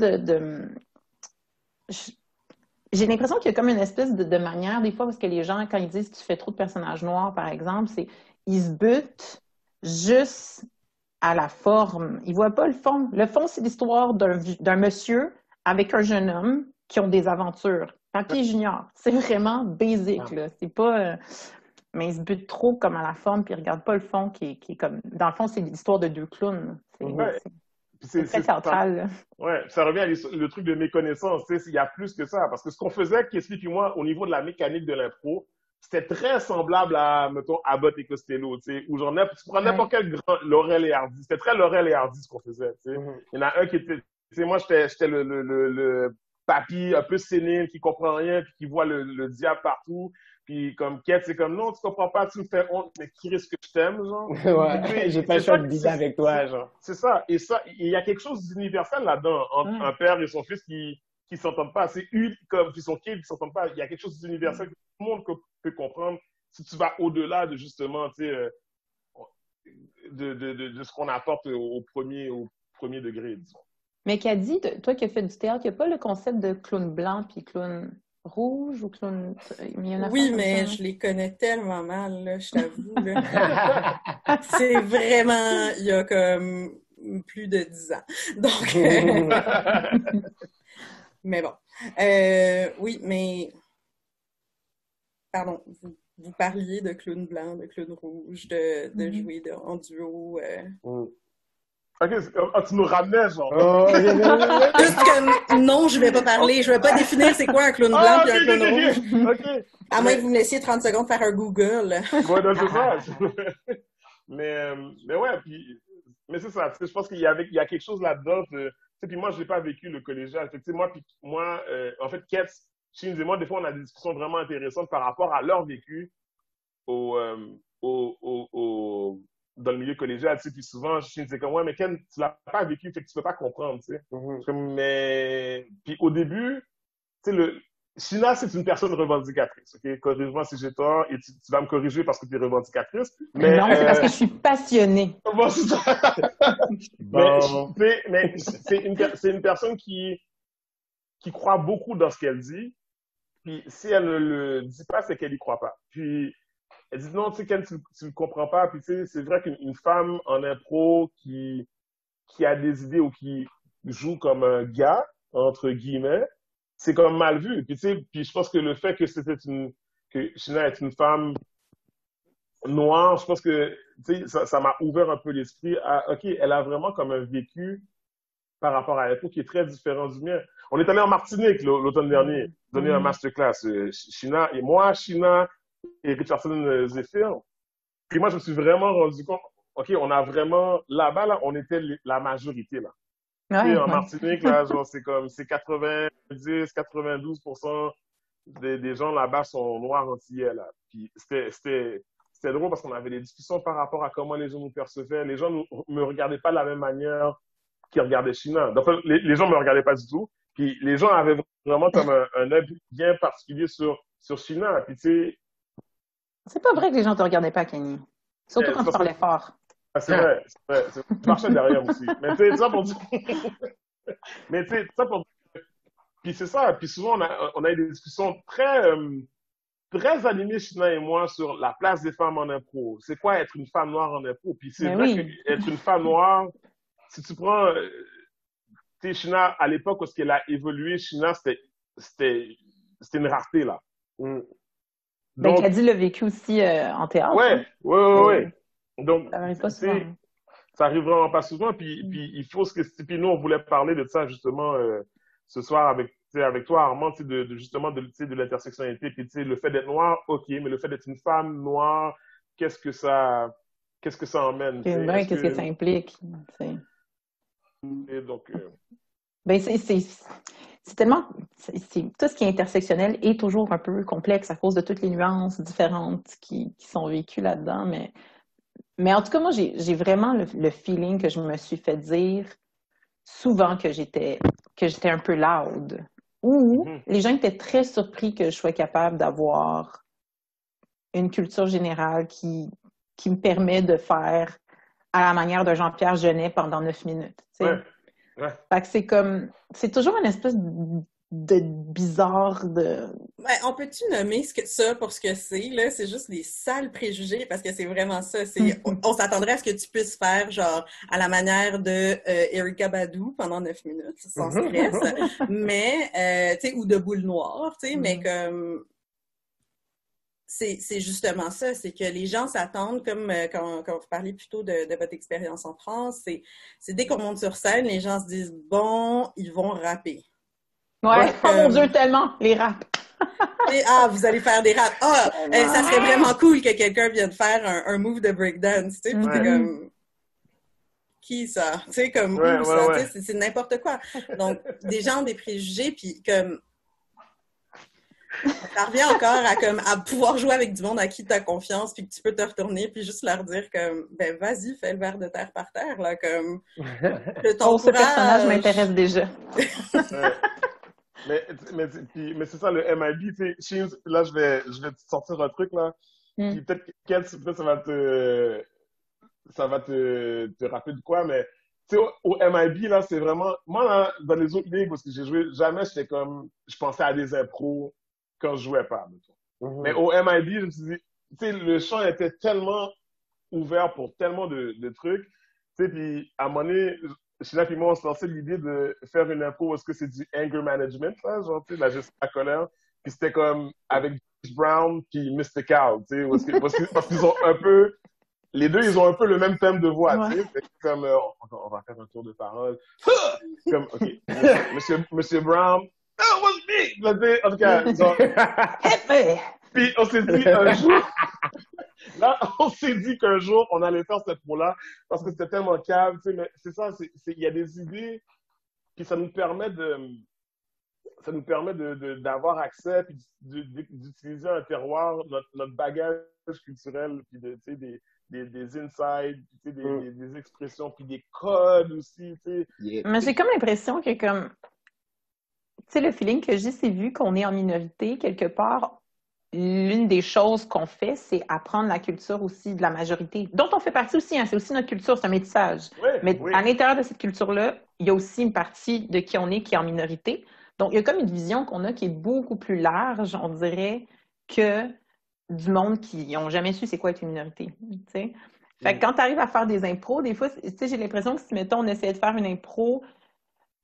j'ai l'impression qu'il y a comme une espèce de manière, des fois, parce que les gens, quand ils disent que tu fais trop de personnages noirs, par exemple, ils se butent juste à la forme. Ils voient pas le fond. Le fond, c'est l'histoire d'un monsieur avec un jeune homme qui ont des aventures. Papier junior. C'est vraiment basic, là. C'est pas... mais il se bute trop comme à la forme, puis il regarde pas le fond qui est comme... Dans le fond, c'est l'histoire de deux clowns. C'est très théâtral, là. Ouais, ça revient à le truc de méconnaissance, tu sais, il y a plus que ça. Parce que ce qu'on faisait, Keslie et moi, au niveau de la mécanique de l'impro, c'était très semblable à, mettons, Abbott et Costello, tu sais, où tu prends n'importe quel grand Laurel et Hardy. C'était très Laurel et Hardy ce qu'on faisait, tu sais. Il y en a un qui était, tu sais, moi, j'étais le papy un peu sénile qui comprend rien puis qui voit le diable partout. Puis comme Kate, c'est comme non, tu comprends pas, tu me fais honte, mais qui risque que je t'aime, genre. Ouais, j'ai pas le choix de dealer avec toi, genre. C'est ça. Et ça, il y a quelque chose d'universel là-dedans, entre un père et son fils qui s'entendent pas. C'est comme puis son kid qui s'entendent pas. Il y a quelque chose d'universel que tout le monde peut comprendre si tu vas au-delà de justement, tu sais, de ce qu'on apporte au premier degré, disons. Mais Caddy, toi qui as fait du théâtre, il n'y a pas le concept de clown blanc puis clown rouge ou clown... Oui, mais je les connais tellement mal, là, je t'avoue. Là. C'est vraiment... Il y a comme plus de 10 ans. Donc... mais bon. Oui, mais... Pardon, vous parliez de clown blanc, de clown rouge, de jouer en duo. Ok, tu nous ramenais, genre. Juste que non, je vais pas parler, je vais pas définir c'est quoi un clown blanc et un clown rouge. Okay. À moins que vous me laissiez 30 secondes faire un Google. Ouais, non, c'est ça. mais ouais, puis, mais c'est ça. Je pense qu'il y a quelque chose là-dedans. Puis moi, je n'ai pas vécu le collégial. Moi, en fait, Kets, Shins et moi, des fois, on a des discussions vraiment intéressantes par rapport à leur vécu dans le milieu collégial, tu sais, puis souvent, je disais comme, ouais, mais Ken, tu l'as pas vécu, fait que tu peux pas comprendre, tu sais. Mais, puis au début, tu sais, Sheena, c'est une personne revendicatrice, ok? Corrige-moi si j'ai tort, et tu vas me corriger parce que tu es revendicatrice. Mais non, c'est parce que je suis passionnée. Bon, c'est ça. Bon. Mais c'est une personne qui croit beaucoup dans ce qu'elle dit, puis si elle ne le dit pas, c'est qu'elle y croit pas. Puis, elle dit non, tu sais, Ken, tu ne comprends pas. Puis, tu sais, c'est vrai qu'une femme en impro qui a des idées ou qui joue comme un gars, entre guillemets, c'est comme mal vu. Puis, tu sais, puis je pense que le fait que que Sheena est une femme noire, je pense que, tu sais, ça m'a ouvert un peu l'esprit à, OK, elle a vraiment comme un vécu par rapport à l'impro qui est très différent du mien. On est allé en Martinique l'automne dernier, donner un masterclass. Sheena et moi, Sheena et Richardson Zephyr. Puis moi, je me suis vraiment rendu compte, OK, on a vraiment, là-bas, on était la majorité, là. Ouais, en Martinique, là, genre, c'est 90-92% des gens là-bas sont noirs antillais, là. Puis c'était drôle parce qu'on avait des discussions par rapport à comment les gens nous percevaient. Les gens me regardaient pas de la même manière qu'ils regardaient Sheena. Donc, les gens me regardaient pas du tout. Puis les gens avaient vraiment comme un œil bien particulier sur Sheena. Puis tu sais, c'est pas vrai que les gens te regardaient pas, Kenny. Surtout quand tu parlais fort. Ah, c'est vrai. Je marchais derrière aussi. Mais tu sais, ça pour dire... Mais tu sais, ça pour dire... Puis c'est ça. Puis souvent, on a eu des discussions très animées, Sheena et moi, sur la place des femmes en impro. C'est quoi être une femme noire en impro? Puis c'est vrai qu'être une femme noire, si tu prends... tu sais, Sheena, à l'époque où elle a évolué, Sheena, c'était une rareté, là. Donc, Caddy l'a vécu aussi en théâtre. Ouais. Donc, ça arrive pas souvent. Ça arrive vraiment pas souvent. Puis il faut puis nous, on voulait parler de ça, justement, ce soir avec toi, Armand, justement, de l'intersectionnalité. Puis, tu sais, le fait d'être noir, OK, mais le fait d'être une femme noire, qu'est-ce que ça emmène? Qu'est-ce que ça implique? Et donc... Ben, c'est tellement... tout ce qui est intersectionnel est toujours un peu complexe à cause de toutes les nuances différentes qui sont vécues là-dedans. Mais en tout cas, moi, j'ai vraiment le feeling que je me suis fait dire souvent que j'étais un peu loud. Ou les gens étaient très surpris que je sois capable d'avoir une culture générale qui me permet de faire à la manière de Jean-Pierre Jeunet pendant 9 minutes. Ouais. Fait que c'est toujours une espèce de bizarre de... Ouais, on peut-tu nommer ça pour ce que c'est, là? C'est juste des sales préjugés, parce que c'est vraiment ça. On s'attendrait à ce que tu puisses faire, genre, à la manière de Erykah Badu pendant 9 minutes, sans stress, mais, tu sais, ou de Boule Noire, tu sais, mais comme... C'est justement ça, c'est que les gens s'attendent, comme quand vous parliez plutôt de votre expérience en France, c'est dès qu'on monte sur scène, les gens se disent, bon, ils vont rapper. Ouais, oh mon Dieu, tellement, les raps. Vous allez faire des raps. Ça serait vraiment cool que quelqu'un vienne faire un move de breakdance, tu sais, puis c'est comme... Qui ça? Tu sais, comme où ça? C'est n'importe quoi. Donc, des gens ont des préjugés, puis comme... Ça revient encore à pouvoir jouer avec du monde à qui tu as confiance, puis que tu peux te retourner, puis juste leur dire comme, ben vas-y, fais le verre de terre par terre, là, comme... Ce personnage m'intéresse déjà. Mais c'est ça, le MIB, tu sais, là, je vais te sortir un truc, là, puis peut-être ça va te rappeler de quoi, mais tu sais, au MIB, là, c'est vraiment... Moi, là, dans les autres ligues, parce que j'ai joué, jamais j'étais comme... Je pensais à des impros quand je jouais pas. Mais au MIB, je me suis dit, tu sais, le champ était tellement ouvert pour tellement de trucs, tu sais, puis à un moment donné, Sheila et moi, on se lançait l'idée de faire une impro parce que c'est du anger management, là, genre, tu sais, la gestion de la colère, puis c'était comme avec James Brown puis Mr. Cow, tu sais, parce qu'ils ont un peu... Les deux, ils ont un peu le même thème de voix, tu sais. C'est comme, on va faire un tour de parole. Comme, OK, Monsieur Brown, oh, what's me? En tout cas, genre, puis on s'est dit un jour, là, on s'est dit qu'un jour, on allait faire cette pro-là, parce que c'était tellement calme, tu sais, mais c'est ça, il y a des idées, puis ça nous permet d'avoir accès, puis d'utiliser un terroir, notre bagage culturel, puis tu sais, des insides, tu sais, des expressions, puis des codes aussi, tu sais. Mais j'ai comme l'impression que comme... Tu sais, le feeling que j'ai, c'est vu qu'on est en minorité, quelque part, l'une des choses qu'on fait, c'est apprendre la culture aussi de la majorité, dont on fait partie aussi, hein, c'est aussi notre culture, c'est un métissage. Mais à l'intérieur de cette culture-là, il y a aussi une partie de qui on est qui est en minorité. Donc, il y a comme une vision qu'on a qui est beaucoup plus large, on dirait, que du monde qui n'ont jamais su c'est quoi être une minorité. Tu sais? Fait que quand tu arrives à faire des impros, des fois, tu sais, j'ai l'impression que si, mettons, on essayait de faire une impro,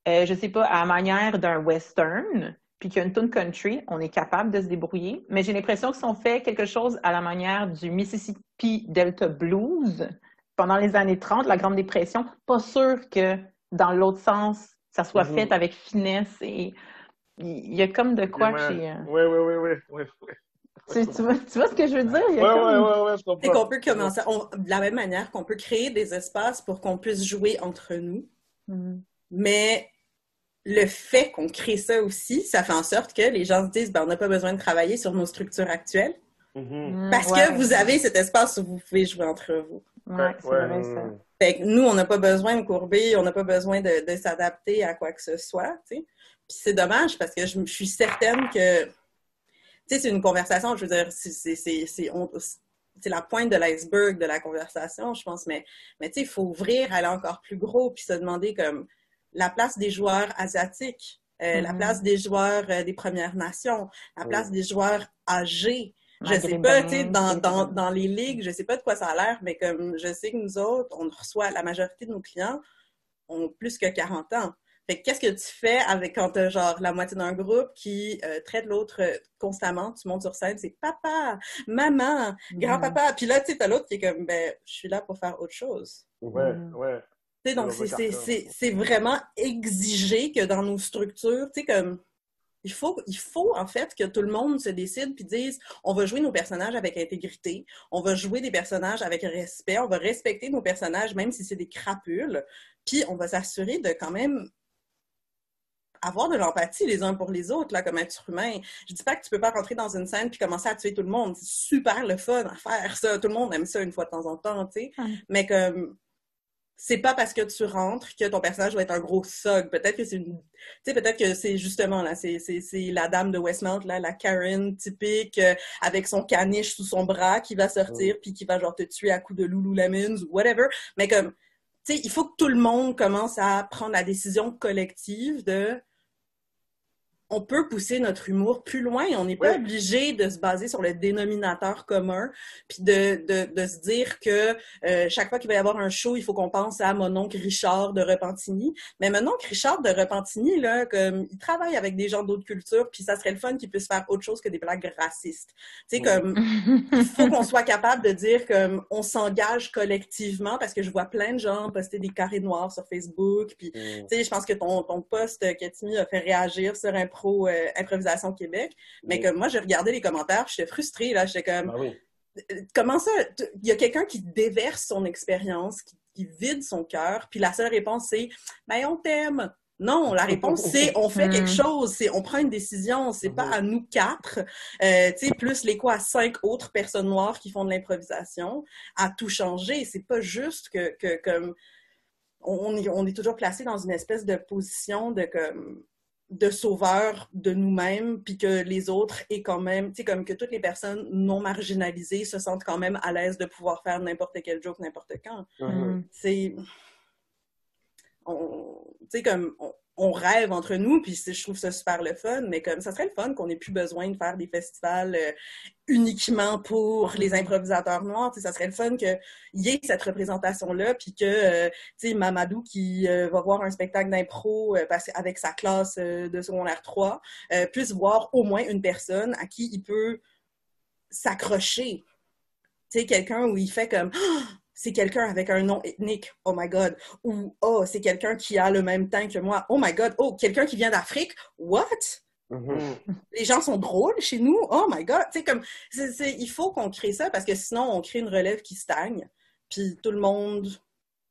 je sais pas, à la manière d'un western, puis qu'il y a une tune country, on est capable de se débrouiller. Mais j'ai l'impression que si on fait quelque chose à la manière du Mississippi Delta Blues, pendant les années 30, la Grande Dépression, pas sûr que dans l'autre sens, ça soit fait avec finesse et il y a comme de quoi que j'ai... Oui. Tu vois ce que je veux dire? Oui, je comprends. C'est qu'on peut commencer, de la même manière qu'on peut créer des espaces pour qu'on puisse jouer entre nous, mais le fait qu'on crée ça aussi, ça fait en sorte que les gens se disent, ben, on n'a pas besoin de travailler sur nos structures actuelles, parce que vous avez cet espace où vous pouvez jouer entre vous. Ouais, c'est vrai ça. Fait que nous, on n'a pas besoin de courber, on n'a pas besoin de s'adapter à quoi que ce soit, tu sais. Puis c'est dommage parce que je suis certaine que, tu sais, c'est une conversation, je veux dire, c'est la pointe de l'iceberg de la conversation, je pense, mais tu sais, il faut ouvrir, aller encore plus gros, puis se demander comme la place des joueurs asiatiques, la place des joueurs des Premières Nations, la place des joueurs âgés. Je sais pas, tu sais, dans les ligues, je sais pas de quoi ça a l'air, mais comme je sais que nous autres, on reçoit, la majorité de nos clients ont plus que 40 ans. Fait que qu'est-ce que tu fais avec quand t'as genre la moitié d'un groupe qui traite l'autre constamment, tu montes sur scène, c'est papa, maman, grand-papa, puis là, tu sais, t'as l'autre qui est comme, ben, je suis là pour faire autre chose. Ouais. Tu sais, donc c'est vraiment exigé que dans nos structures, tu sais, comme, il faut en fait que tout le monde se décide puis dise on va jouer nos personnages avec intégrité, on va jouer des personnages avec respect, on va respecter nos personnages même si c'est des crapules, puis on va s'assurer de quand même avoir de l'empathie les uns pour les autres là comme être humain. Je dis pas que tu peux pas rentrer dans une scène puis commencer à tuer tout le monde, c'est super le fun à faire ça, tout le monde aime ça une fois de temps en temps, tu sais, mais comme c'est pas parce que tu rentres que ton personnage va être un gros thug. Peut-être que peut-être que c'est justement, là, c'est la dame de Westmount, là, la Karen typique, avec son caniche sous son bras, qui va sortir, puis qui va, genre, te tuer à coups de Lululemons ou whatever. Mais comme, tu sais, il faut que tout le monde commence à prendre la décision collective de on peut pousser notre humour plus loin. On n'est pas obligé de se baser sur le dénominateur commun, puis de se dire que chaque fois qu'il va y avoir un show, il faut qu'on pense à mon oncle Richard de Repentigny. Mais mon oncle Richard de Repentigny, là, comme il travaille avec des gens d'autres cultures, puis ça serait le fun qu'il puisse faire autre chose que des blagues racistes. Tu sais, comme il faut qu'on soit capable de dire comme on s'engage collectivement, parce que je vois plein de gens poster des carrés noirs sur Facebook, puis tu sais, je pense que ton post, Katimi, a fait réagir sur Improvisation Québec, mais que moi, j'ai regardé les commentaires, j'étais frustrée, là, j'étais comme, comment ça, il y a quelqu'un qui déverse son expérience, qui vide son cœur, puis la seule réponse, c'est « ben, on t'aime ». Non, la réponse, c'est on fait quelque chose, c'est on prend une décision, c'est pas à nous 4, tu sais, plus les 5 autres personnes noires qui font de l'improvisation, à tout changer. C'est pas juste que comme on est toujours placé dans une espèce de position de sauveur de nous-mêmes, puis que les autres aient quand même, tu sais, comme que toutes les personnes non marginalisées se sentent quand même à l'aise de pouvoir faire n'importe quel joke, n'importe quand. C'est... Tu sais, comme... On rêve entre nous, puis je trouve ça super le fun, mais comme ça serait le fun qu'on n'ait plus besoin de faire des festivals uniquement pour les improvisateurs noirs. Tu sais, ça serait le fun qu'il y ait cette représentation-là, puis que, tu sais, Mamadou qui va voir un spectacle d'impro avec sa classe de secondaire 3 puisse voir au moins une personne à qui il peut s'accrocher. Tu sais, quelqu'un où il fait comme... c'est quelqu'un avec un nom ethnique, oh my God. Ou, oh, c'est quelqu'un qui a le même teint que moi, oh my God. Oh, quelqu'un qui vient d'Afrique, what? Les gens sont drôles chez nous, oh my God. Tu sais, comme, il faut qu'on crée ça parce que sinon, on crée une relève qui stagne. Puis tout le monde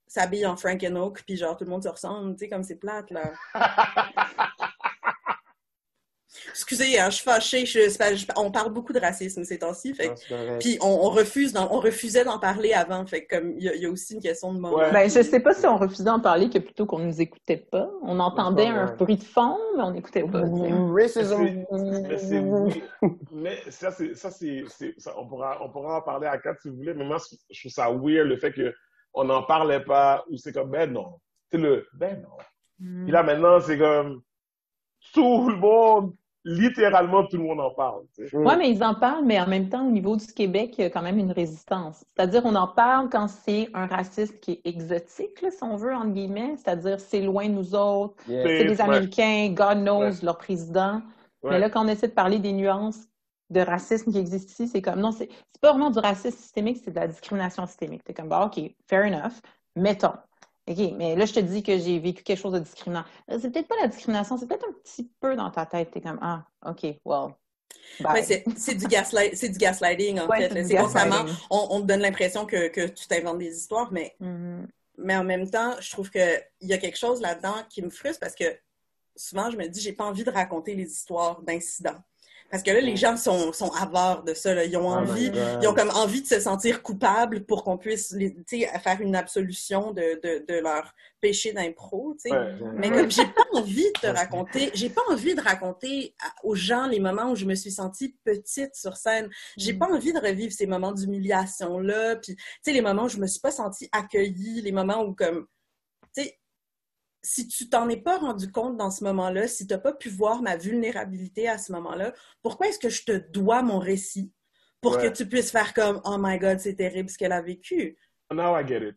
s'habille en Frank and Oak, puis genre, tout le monde se ressemble. Tu sais, comme c'est plate, là. Excusez, hein, je suis fâchée. On parle beaucoup de racisme ces temps-ci. Puis on refusait d'en parler avant. Fait comme il y a aussi une question de moment. Ben, je sais pas si on refusait d'en parler que plutôt qu'on nous écoutait pas. On entendait un bruit de fond, mais on n'écoutait pas. Mais ça, on pourra en parler à 4 si vous voulez. Mais moi, je trouve ça weird le fait qu'on n'en parlait pas ou c'est comme ben non. C'est ben non. Puis là maintenant, c'est comme tout le monde. Littéralement, tout le monde en parle. Oui, mais ils en parlent, mais en même temps, au niveau du Québec, il y a quand même une résistance. C'est-à-dire, on en parle quand c'est un racisme qui est exotique, là, si on veut, entre guillemets. C'est-à-dire, c'est loin de nous autres. C'est des Américains, God knows, leur président. Mais là, quand on essaie de parler des nuances de racisme qui existent ici, c'est comme, non, c'est pas vraiment du racisme systémique, c'est de la discrimination systémique. T'es comme, bah, OK, fair enough, mettons. OK, mais là, je te dis que j'ai vécu quelque chose de discriminant. C'est peut-être pas la discrimination, c'est peut-être un petit peu dans ta tête. T'es comme, ah, OK, well, bye. Ouais, c'est du gaslighting, en fait. C'est constamment, on te donne l'impression que tu t'inventes des histoires, mais en même temps, je trouve qu'il y a quelque chose là-dedans qui me frustre parce que souvent, je me dis, j'ai pas envie de raconter les histoires d'incidents. Parce que là, les gens sont avares de ça. Là. Ils ont comme envie de se sentir coupables pour qu'on puisse faire une absolution de leur péché d'impro. Mais comme j'ai pas envie de te raconter, j'ai pas envie de raconter aux gens les moments où je me suis sentie petite sur scène. J'ai pas envie de revivre ces moments d'humiliation-là. Puis, les moments où je me suis pas sentie accueillie, les moments où comme, si tu t'en es pas rendu compte dans ce moment-là, si tu n'as pas pu voir ma vulnérabilité à ce moment-là, pourquoi est-ce que je te dois mon récit pour que tu puisses faire comme « Oh my God, c'est terrible ce qu'elle a vécu ». Now I get it.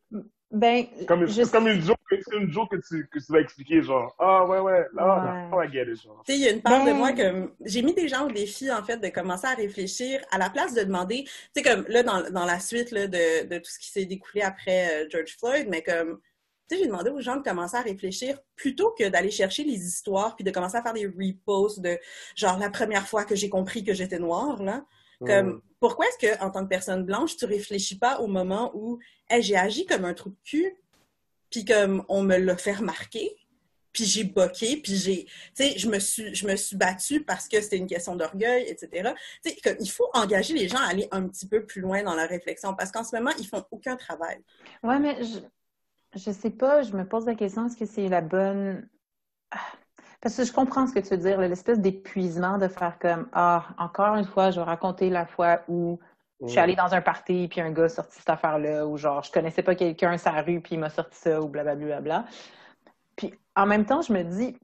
Ben, comme une joke que tu vas expliquer, genre « Ah, ouais, now I get it ». Tu sais, il y a une part de moi que j'ai mis des gens au défi, en fait, de commencer à réfléchir à la place de demander, tu sais, comme là, dans la suite là, de tout ce qui s'est découlé après George Floyd, mais comme... j'ai demandé aux gens de commencer à réfléchir plutôt que d'aller chercher les histoires puis de commencer à faire des reposts de genre la première fois que j'ai compris que j'étais noire, là. Comme, pourquoi est-ce que, en tant que personne blanche, tu réfléchis pas au moment où j'ai agi comme un trou de cul puis comme on me l'a fait remarquer puis j'ai boqué puis je me suis battue parce que c'était une question d'orgueil, etc. Tu sais, comme, il faut engager les gens à aller un petit peu plus loin dans leur réflexion parce qu'en ce moment, ils font aucun travail. Ouais, mais je sais pas, je me pose la question, est-ce que c'est la bonne... Parce que je comprends ce que tu veux dire, l'espèce d'épuisement de faire comme, encore une fois, je vais raconter la fois où je suis allée dans un party puis un gars a sorti cette affaire-là, ou genre, je connaissais pas quelqu'un sur la rue puis il m'a sorti ça, ou blablabla. Puis en même temps, je me dis,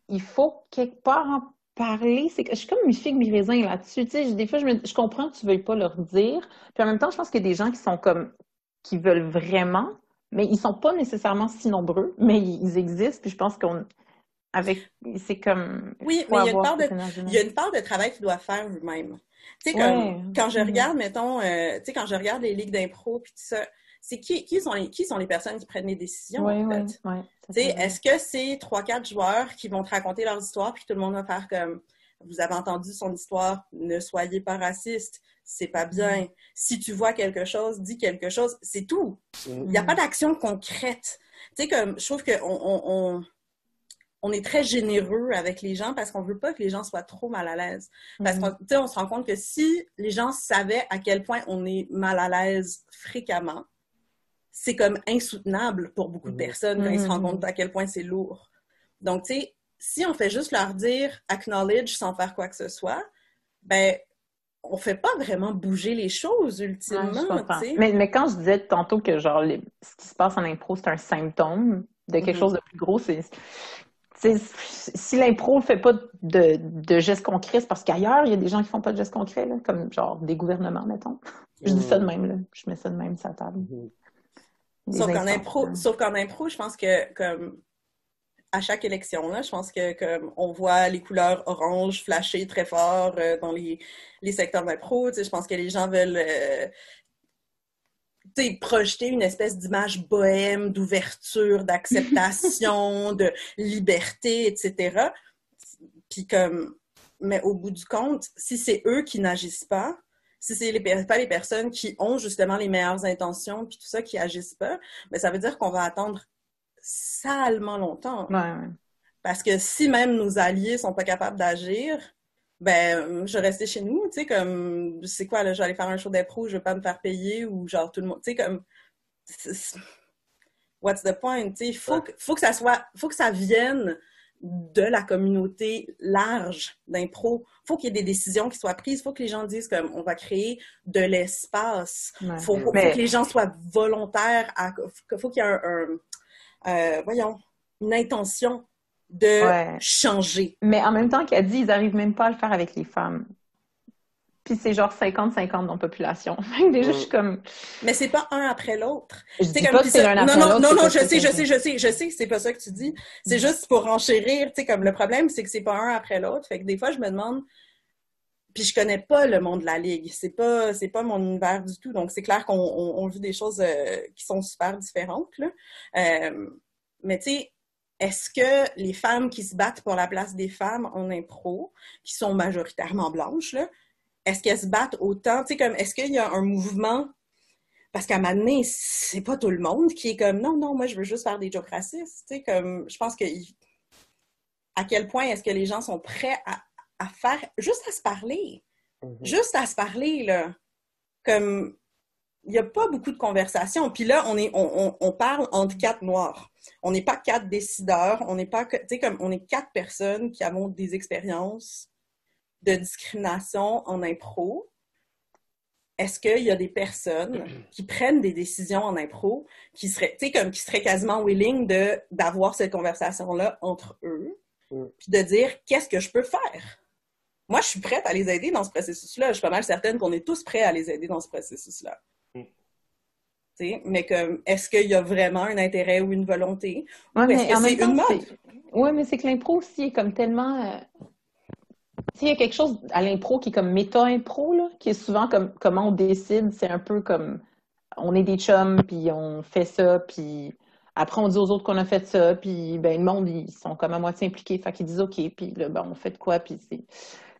il faut quelque part en parler. Je suis comme une figue mi-raisin là-dessus. Tu sais, des fois, je comprends que tu ne veuilles pas leur dire. Puis en même temps, je pense qu'il y a des gens qui sont comme, qui veulent vraiment, mais ils ne sont pas nécessairement si nombreux, mais ils existent. Puis je pense c'est comme, oui, faut mais avoir cette énergie-là. il y a une part de travail qu'il doit faire lui-même. Tu sais, Ouais. quand je regarde, mettons, tu sais, quand je regarde les ligues d'impro puis tout ça, c'est qui sont les personnes qui prennent les décisions, en fait? Ouais. Tu sais, est-ce que c'est 3-4 joueurs qui vont te raconter leurs histoires puis tout le monde va faire comme, vous avez entendu son histoire, ne soyez pas raciste, c'est pas bien. Si tu vois quelque chose, dis quelque chose, c'est tout. Il n'y a pas d'action concrète. Tu sais, comme, je trouve on est très généreux avec les gens parce qu'on veut pas que les gens soient trop mal à l'aise. Parce qu'on se rend compte que si les gens savaient à quel point on est mal à l'aise fréquemment, c'est comme insoutenable pour beaucoup de personnes quand ils se rendent compte à quel point c'est lourd. Donc, tu sais, si on fait juste leur dire « acknowledge » sans faire quoi que ce soit, ben on fait pas vraiment bouger les choses, ultimement, tu sais. Mais quand je disais tantôt que, genre, ce qui se passe en impro, c'est un symptôme de quelque chose de plus gros, si l'impro ne fait pas de gestes concrets, c'est parce qu'ailleurs, il y a des gens qui font pas de gestes concrets, là, comme genre des gouvernements, mettons. Je dis ça de même, là. Je mets ça de même sur la table. Sauf qu'en impro, je pense que comme à chaque élection, là, je pense que comme on voit les couleurs orange flasher très fort dans les secteurs d'impro. Je pense que les gens veulent projeter une espèce d'image bohème, d'ouverture, d'acceptation, de liberté, etc. Puis comme, mais au bout du compte, si c'est eux qui n'agissent pas, si c'est pas les personnes qui ont justement les meilleures intentions puis tout ça qui agissent pas, ben ça veut dire qu'on va attendre salement longtemps. Ouais. Parce que si même nos alliés sont pas capables d'agir, ben je vais rester chez nous, tu sais, comme c'est quoi là, je vais aller faire un show d'impro, je vais pas me faire payer ou genre tout le monde, tu sais, comme what's the point, tu sais, faut que ça vienne de la communauté large d'impro. Faut qu'il y ait des décisions qui soient prises. Faut que les gens disent comme on va créer de l'espace. Faut que les gens soient volontaires. Faut qu'il y ait une intention de changer. Mais en même temps qu'elle dit, ils n'arrivent même pas à le faire avec les femmes. Puis c'est genre 50-50 dans la population. Déjà, je suis comme... Mais c'est pas un après l'autre. Je dis pas que c'est l'un après l'autre. Non, je sais, c'est pas ça que tu dis. C'est juste pour enchérir, tu sais, comme le problème, c'est que c'est pas un après l'autre. Fait que des fois, je me demande... Puis je connais pas le monde de la Ligue. C'est pas mon univers du tout. Donc, c'est clair qu'on vit des choses qui sont super différentes, là. Mais tu sais, est-ce que les femmes qui se battent pour la place des femmes en impro, qui sont majoritairement blanches, là, est-ce qu'elles se battent autant? Tu sais, comme, est-ce qu'il y a un mouvement? Parce qu'à un moment donné, c'est pas tout le monde qui est comme, non, moi, je veux juste faire des jokes racistes. Tu sais, comme, je pense que, à quel point est-ce que les gens sont prêts à faire, juste à se parler. Juste à se parler, là. Comme, il n'y a pas beaucoup de conversations. Puis là, on parle entre 4 noirs. On n'est pas 4 décideurs. On n'est pas, tu sais, comme, on est 4 personnes qui avons des expériences de discrimination en impro. Est-ce qu'il y a des personnes qui prennent des décisions en impro qui seraient, tu sais, comme, qui seraient quasiment willing d'avoir cette conversation-là entre eux, puis de dire, qu'est-ce que je peux faire? Moi, je suis prête à les aider dans ce processus-là. Je suis pas mal certaine qu'on est tous prêts à les aider dans ce processus-là. Mais comme, est-ce qu'il y a vraiment un intérêt ou une volonté? Ouais, ou est-ce que c'est une mode? Oui, mais c'est que l'impro aussi est comme tellement... il y a quelque chose à l'impro qui est comme méta-impro, là, qui est souvent comme comment on décide. C'est un peu comme on est des chums, puis on fait ça, puis après on dit aux autres qu'on a fait ça, puis ben le monde, ils sont comme à moitié impliqués, fait qu'ils disent OK, puis là, ben, on fait de quoi, puis c'est...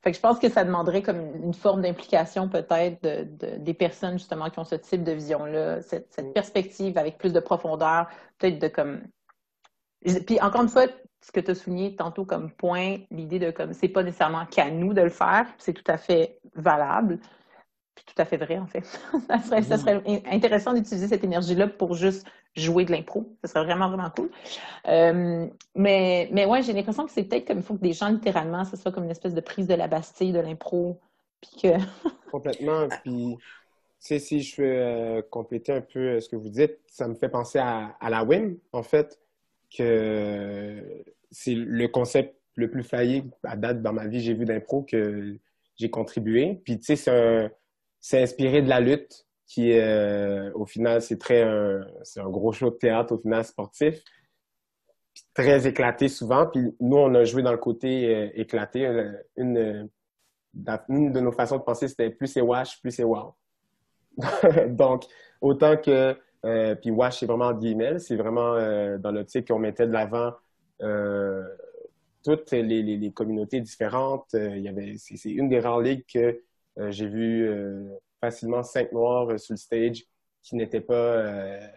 Fait que je pense que ça demanderait comme une forme d'implication peut-être des personnes justement qui ont ce type de vision-là, cette perspective avec plus de profondeur, peut-être de comme... Puis encore une fois, ce que tu as souligné tantôt comme point, l'idée de comme c'est pas nécessairement qu'à nous de le faire, c'est tout à fait valable, puis tout à fait vrai en fait. Ça serait intéressant d'utiliser cette énergie-là pour juste jouer de l'impro. Ça serait vraiment, vraiment cool. Mais ouais, j'ai l'impression que c'est peut-être comme il faut que des gens, littéralement, ce soit comme une espèce de prise de la Bastille de l'impro. Puis que... Complètement. Puis, tu sais, si je peux compléter un peu ce que vous dites, ça me fait penser à la WIM, en fait, que c'est le concept le plus flyé à date dans ma vie, j'ai vu d'impro que j'ai contribué. Puis, tu sais, c'est inspiré de la lutte qui, au final, c'est un gros show de théâtre, au final, sportif. Puis très éclaté souvent. Puis nous, on a joué dans le côté éclaté. Une de nos façons de penser, c'était plus c'est wash, plus c'est wow. Donc, autant que... puis wash, c'est vraiment en guillemets, c'est vraiment dans l'optique qu'on mettait de l'avant toutes les communautés différentes. C'est une des rares ligues que j'ai vu facilement 5 noirs sur le stage qui n'étaient pas... tu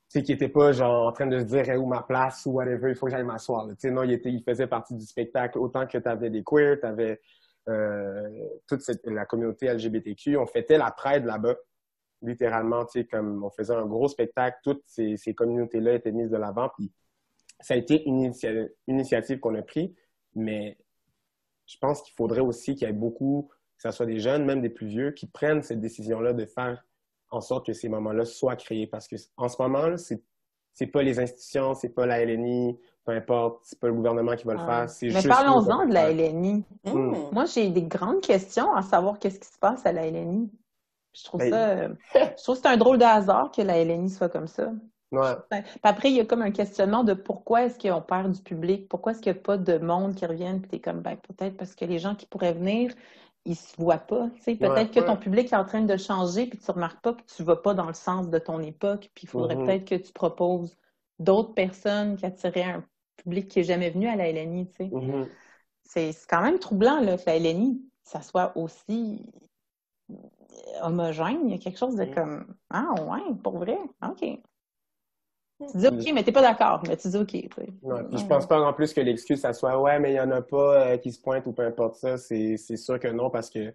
sais, qui n'étaient pas genre en train de se dire où ma place ou whatever, il faut que j'aille m'asseoir. Tu sais, non, il faisait partie du spectacle autant que tu avais des queers, tu avais toute la communauté LGBTQ. On fêtait la Pride là-bas, littéralement, tu sais, comme on faisait un gros spectacle, toutes ces communautés-là étaient mises de l'avant. Puis ça a été une initiative qu'on a prise, mais je pense qu'il faudrait aussi qu'il y ait beaucoup, que ce soit des jeunes, même des plus vieux, qui prennent cette décision-là de faire en sorte que ces moments-là soient créés. Parce que en ce moment, c'est pas les institutions, c'est pas la LNI, peu importe, c'est pas le gouvernement qui va le faire. Mais parlons-en de la LNI. Mm. Moi, j'ai des grandes questions à savoir qu'est-ce qui se passe à la LNI. Je trouve que c'est un drôle de hasard que la LNI soit comme ça. Ouais. Puis après, il y a comme un questionnement de pourquoi est-ce qu'on perd du public, pourquoi est-ce qu'il n'y a pas de monde qui revienne, puis t'es comme, peut-être parce que les gens qui pourraient venir, ils se voient pas. Peut-être que ton public est en train de changer, puis tu remarques pas que tu vas pas dans le sens de ton époque, puis il faudrait peut-être que tu proposes d'autres personnes qui attiraient un public qui n'est jamais venu à la LNI. C'est quand même troublant là, que la LNI, ça soit aussi homogène. Il y a quelque chose de comme, ah ouais, pour vrai, OK. Tu dis OK, mais t'es pas d'accord, mais tu dis OK. Ouais, puis je pense pas en plus que l'excuse, ça soit ouais, mais il y en a pas qui se pointent ou peu importe ça. C'est sûr que non, parce que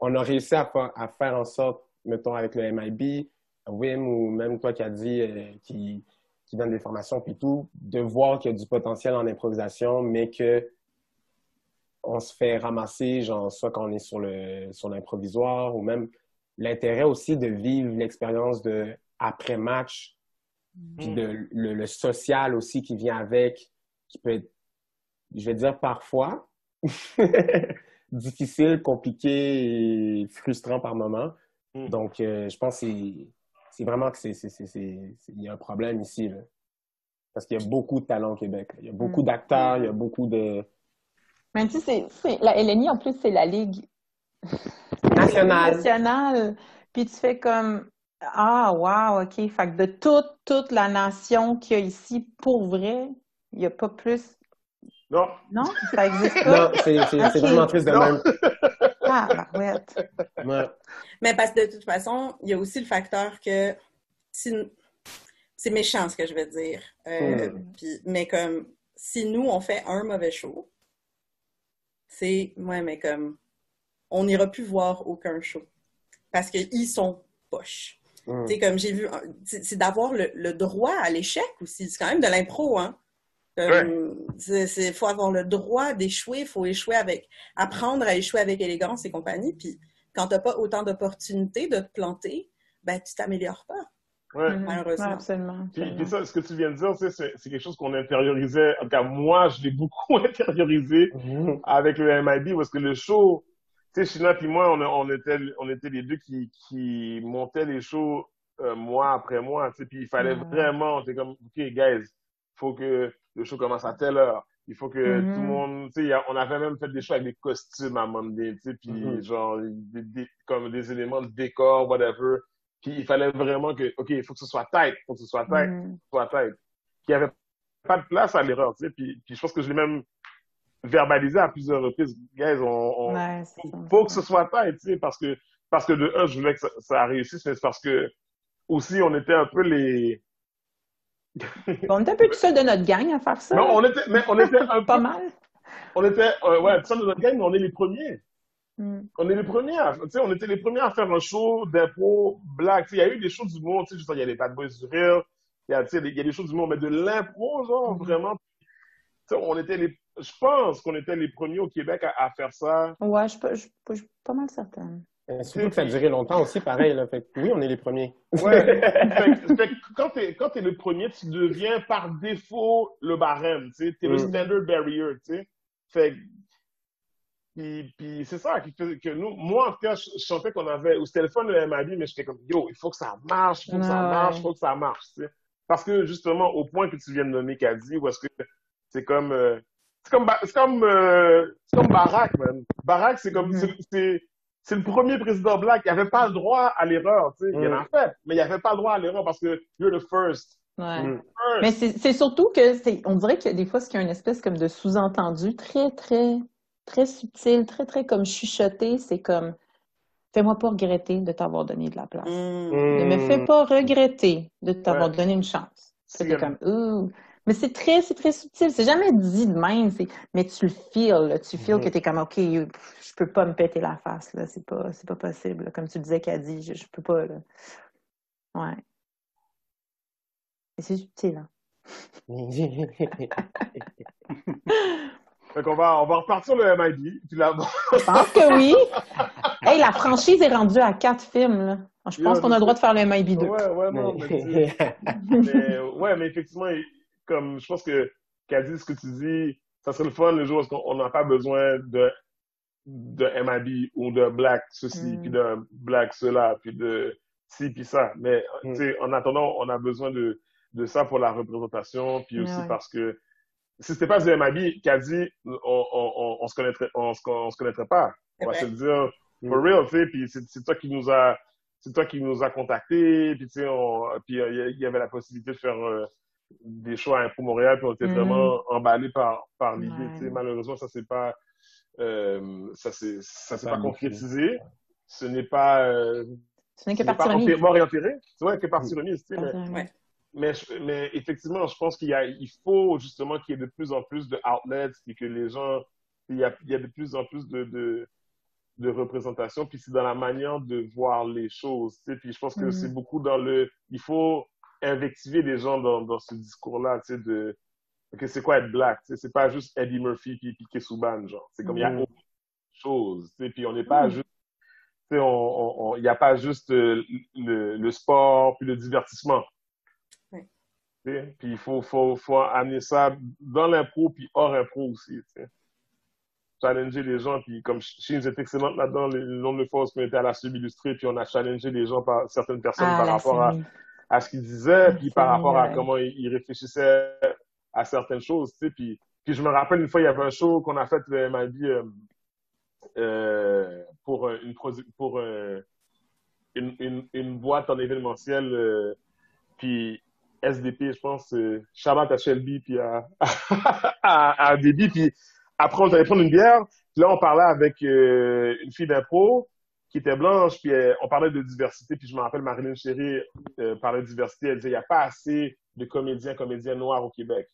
on a réussi à faire en sorte, mettons, avec le MIB, Wim ou même toi qui as dit qui donne des formations puis tout, de voir qu'il y a du potentiel en improvisation, mais que on se fait ramasser, genre, soit quand on est sur l'improvisoire ou même l'intérêt aussi de vivre l'expérience de après-match, puis le social aussi qui vient avec, qui peut être, je vais dire parfois, difficile, compliqué et frustrant par moment. Donc, je pense que c'est vraiment que il y a un problème ici, là. Parce qu'il y a beaucoup de talent au Québec. Il y a beaucoup d'acteurs, il y a beaucoup de... Mais tu sais, la LNI, en plus, c'est la Ligue nationale. Puis tu fais comme, ah, wow, OK. Fait que de toute la nation qu'il y a ici, pour vrai, il n'y a pas plus... Non. Non? Ça existe pas? Non, c'est vraiment triste de même. Ah, barouette. Ouais. Mais parce que de toute façon, il y a aussi le facteur que c'est méchant ce que je vais dire. Mais comme si nous, on fait un mauvais show, mais comme on n'ira plus voir aucun show. Parce qu'ils sont poches. C'est comme j'ai vu, c'est d'avoir le droit à l'échec aussi. C'est quand même de l'impro, hein? Faut avoir le droit d'échouer, il faut apprendre à échouer avec élégance et compagnie. Puis quand t'as pas autant d'opportunités de te planter, tu t'améliores pas. Malheureusement. Ouais, absolument. Puis ça, ce que tu viens de dire, c'est quelque chose qu'on intériorisait. En tout cas, moi, je l'ai beaucoup intériorisé avec le MIB, parce que le show, tu sais, Shina puis moi, on était les deux qui montaient les shows mois après mois, tu sais, puis il fallait vraiment, on était comme, OK, guys, faut que le show commence à telle heure. Il faut que tout le monde, tu sais, on avait même fait des shows avec des costumes à un moment donné, tu sais, puis genre, comme des éléments de décor, whatever. Puis il fallait vraiment que, OK, il faut que ce soit tight, il faut que ce soit tight, Puis il n'y avait pas de place à l'erreur, tu sais. Puis je pense que je l'ai même verbalisé à plusieurs reprises. Guys, faut que ce soit tight, tu sais, parce que de un, je voulais que ça réussisse, mais c'est parce que aussi, on était un peu les... On était un peu tout seul de notre gang à faire ça. Non, on était un peu... Pas mal. On était, tout seul de notre gang, mais on est les premiers. On est les premiers on était les premiers à faire un show d'impro black. Il y a eu des shows du monde, tu sais, il y a les Bad Boys du Rire, il y a des shows du monde, mais de l'impro, genre, vraiment. Je pense qu'on était les premiers au Québec à faire ça. Ouais, je suis pas mal certaine. Surtout que ça a duré longtemps aussi, pareil. Là. Fait que, oui, on est les premiers. Ouais. fait que quand t'es le premier, tu deviens par défaut le barème. Tu sais, t'es le standard barrier. Tu sais. Fait puis c'est ça qui fait que nous, moi en tout cas, je sentais qu'on avait, ou c'était le fun de MIB, mais j'étais comme, yo, il faut que ça marche, il faut que ça marche, il faut que ça marche. Tu sais. Parce que justement, au point que tu viens de nommer Kadi, où est-ce que c'est comme, c'est comme Barack, man. Barack, c'est comme, c'est le premier président black. Il n'avait pas le droit à l'erreur, tu sais. Il en a fait, mais il n'avait pas le droit à l'erreur parce que you're the first. Ouais. Mais c'est surtout que on dirait que des fois, qu'il y a une espèce comme de sous-entendu très, très, très subtil, très, très comme chuchoté. C'est comme, fais-moi pas regretter de t'avoir donné de la place. Ne me fais pas regretter de t'avoir donné une chance. C'était comme, ouh. Mais c'est très subtil. C'est jamais dit de même. Mais tu le feels, là. Tu feels que t'es comme, OK, je peux pas me péter la face, là. C'est pas possible, là. Comme tu disais, Kadi, je peux pas, là. Ouais. Et c'est subtil, hein. Fait qu'on va repartir le MIB. Puis là, je pense que oui. Hey, la franchise est rendue à 4 films, là. Je pense qu'on a le droit de faire le MIB 2. Ouais, non, mais effectivement, comme je pense que Kadi, ce que tu dis, ça serait le fun le jour où on n'a pas besoin de MIB ou de Black ceci, puis de Black cela, puis de ci, puis ça. Mais tu sais, en attendant, on a besoin de ça pour la représentation, puis aussi parce que si c'était pas du MIB, Kadi, on se connaîtrait pas. On va se le dire for real, tu sais, puis c'est toi qui nous a contactés, puis tu sais, puis il y avait la possibilité de faire des shows à Impro Montréal, puis on était vraiment emballés par l'idée. Tu sais, malheureusement, ça s'est pas concrétisé. Ce n'est pas partie remise. Mort et enterré. C'est vrai que partie remise. Tu sais, mais effectivement, je pense il faut justement qu'il y ait de plus en plus de outlets, et que les gens, il y a de plus en plus de représentation, puis c'est dans la manière de voir les choses. Tu sais, puis je pense que c'est beaucoup il faut invectiver les gens dans ce discours-là, tu sais, OK, c'est quoi être black? Tu sais, c'est pas juste Eddie Murphy puis Piqué Souban, genre. C'est comme il y a autre chose. Tu sais, puis on n'est pas juste, tu sais, il n'y a pas juste le sport puis le divertissement. Tu sais, puis il faut amener ça dans l'impro puis hors impro aussi. Tu sais. Challenger les gens, puis comme Sheens est excellente là-dedans, le nombre de fois où on était à la sub-illustrée, puis on a challengé les gens certaines personnes par rapport à ce qu'ils disaient, puis par rapport à comment ils réfléchissaient à certaines choses, tu sais, puis je me rappelle une fois, il y avait un show qu'on a fait le MIB pour une boîte en événementiel, puis SDP, je pense, Shabbat à Shelby, puis à Déby, puis après, on allait prendre une bière. Puis là, on parlait avec une fille d'impro qui était blanche. Puis on parlait de diversité. Puis je me rappelle, Marilyn Chéry parlait de diversité. Elle disait, il n'y a pas assez de comédiennes noirs au Québec.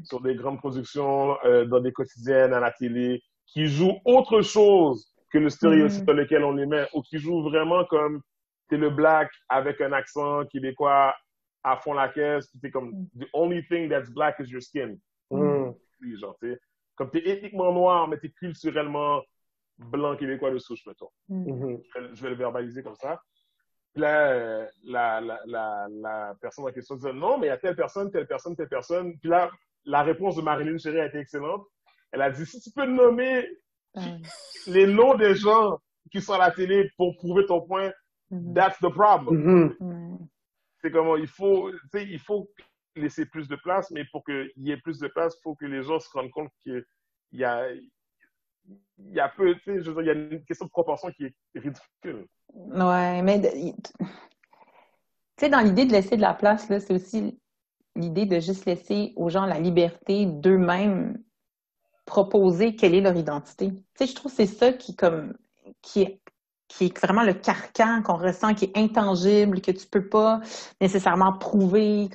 Sur des grandes productions, dans des quotidiennes, à la télé, qui jouent autre chose que le stéréotype dans lequel on les met. Ou qui jouent vraiment comme t'es le black avec un accent québécois à fond la caisse. Puis t'es comme, the only thing that's black is your skin. Oui, genre, tu sais. Comme tu es ethniquement noir, mais tu es culturellement blanc québécois de souche, mettons. Je vais le verbaliser comme ça. Puis là, la personne en question disait non, mais il y a telle personne, telle personne, telle personne. Puis là, la réponse de Marilyn Chéry a été excellente. Elle a dit si tu peux nommer les noms des gens qui sont à la télé pour prouver ton point, that's the problem. C'est comment il faut laisser plus de place, mais pour qu'il y ait plus de place, il faut que les gens se rendent compte qu'il y a peu, tu sais, je veux dire, il y a une question de proportion qui est ridicule. Ouais, mais tu sais, dans l'idée de laisser de la place, là, c'est aussi l'idée de juste laisser aux gens la liberté d'eux-mêmes proposer quelle est leur identité. Tu sais, je trouve que c'est ça qui est vraiment le carcan qu'on ressent, qui est intangible, que tu peux pas nécessairement prouver,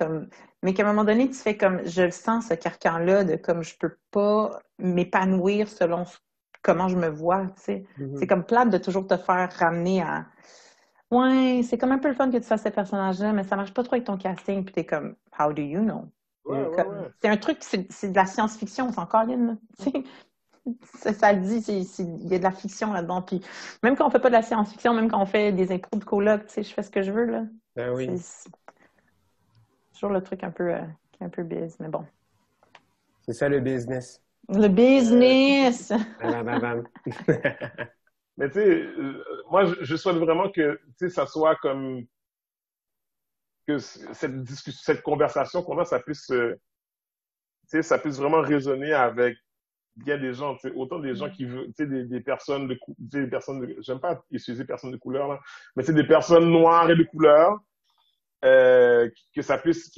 mais qu'à un moment donné, tu fais comme, je sens ce carcan-là de comme je peux pas m'épanouir selon comment je me vois, tu sais. C'est comme plate de toujours te faire ramener à ouais, c'est comme un peu le fun que tu fasses ce personnage-là, mais ça marche pas trop avec ton casting, puis t'es comme, how do you know? Ouais. C'est un truc, c'est de la science-fiction, c'est encore là, tu sais. Ça le dit, il y a de la fiction là-dedans. Puis même quand on fait pas de la science-fiction, même quand on fait des impros de coloc, tu sais, je fais ce que je veux, là. Ben oui. C'est toujours le truc un peu biz, mais bon. C'est ça le business. Le business! Bam, bam, bam. Mais tu sais, moi, je souhaite vraiment que, tu sais, ça soit comme, que cette discussion, cette conversation qu'on a, ça puisse, tu sais, ça puisse vraiment résonner avec bien des gens, tu sais, autant des gens qui veulent, tu sais, des personnes tu sais, des personnes j'aime pas utiliser personnes de couleur, là, mais c'est des personnes noires et de couleur, qu'ils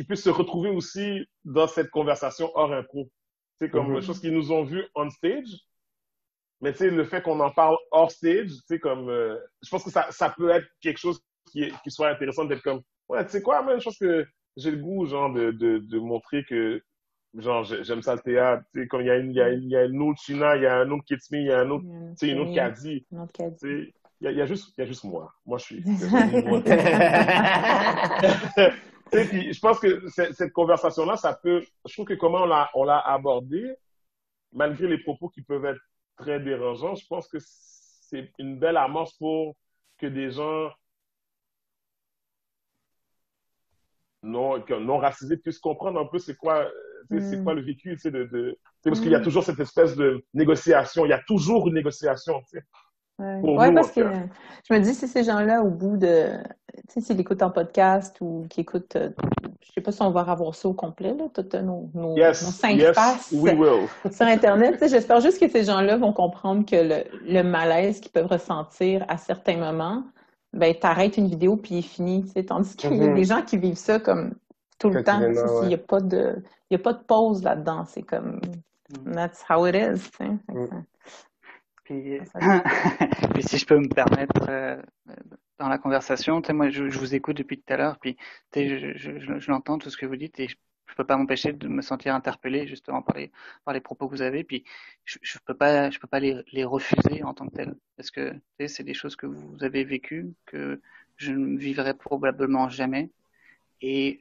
puissent se retrouver aussi dans cette conversation hors impro. Tu sais, comme les choses qu'ils nous ont vues on stage, mais tu sais, le fait qu'on en parle hors stage, tu sais, comme, je pense que ça peut être quelque chose qui soit intéressant d'être comme, ouais, tu sais quoi, même chose que j'ai le goût, genre, de montrer que, genre, j'aime ça le théâtre, tu sais, comme il y a une autre China, il y a un autre Kitsmi, il y a un autre, tu sais, une autre Kadi, tu sais, il y a juste moi. Moi, je suis. Tu sais, puis je pense que cette conversation-là, je trouve que comment on l'a abordé, malgré les propos qui peuvent être très dérangeants, je pense que c'est une belle amorce pour que des gens non racisés puissent comprendre un peu c'est quoi le vécu, tu sais, parce qu'il y a toujours cette espèce de négociation, il y a toujours une négociation, tu sais. Ouais, parce que je me dis, si ces gens-là, au bout de, tu sais, s'ils écoutent en podcast ou qu'ils écoutent, je sais pas si on va revoir ça au complet, là, toutes nos 5 faces sur Internet. Tu sais, j'espère juste que ces gens-là vont comprendre que le malaise qu'ils peuvent ressentir à certains moments, ben, t'arrêtes une vidéo puis il est fini, tu sais, tandis qu'il y a des gens qui vivent ça comme tout le temps. Il y a pas de pause là-dedans. C'est comme, that's how it is, tu sais. Puis, puis si je peux me permettre dans la conversation, tu sais, moi je vous écoute depuis tout à l'heure, puis tu sais, je l'entends tout ce que vous dites et je peux pas m'empêcher de me sentir interpellé justement par les propos que vous avez, puis je peux pas les refuser en tant que tels parce que tu sais, c'est des choses que vous avez vécues que je ne vivrai probablement jamais et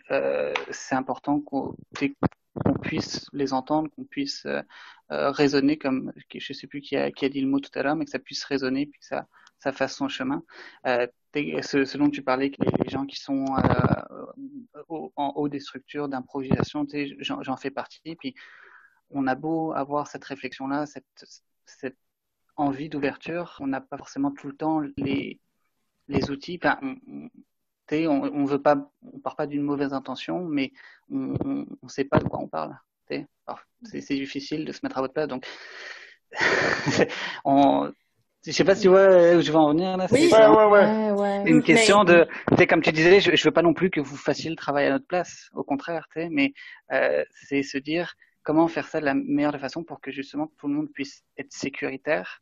c'est important qu'on puisse les entendre, qu'on puisse raisonner comme, je sais plus qui a dit le mot tout à l'heure, mais que ça puisse résonner puis que ça fasse son chemin. Ce dont tu parlais, que les gens qui sont en haut des structures d'improvisation, tu sais, j'en fais partie. Puis on a beau avoir cette réflexion-là, cette envie d'ouverture, on n'a pas forcément tout le temps les outils. Enfin, on veut pas, on part pas d'une mauvaise intention, mais on sait pas de quoi on parle. C'est difficile de se mettre à votre place, donc je sais pas si tu vois où je vais en venir là. Oui, ouais. Une question de, comme tu disais, je veux pas non plus que vous fassiez le travail à notre place, au contraire, mais c'est se dire comment faire ça de la meilleure façon pour que justement tout le monde puisse être sécuritaire.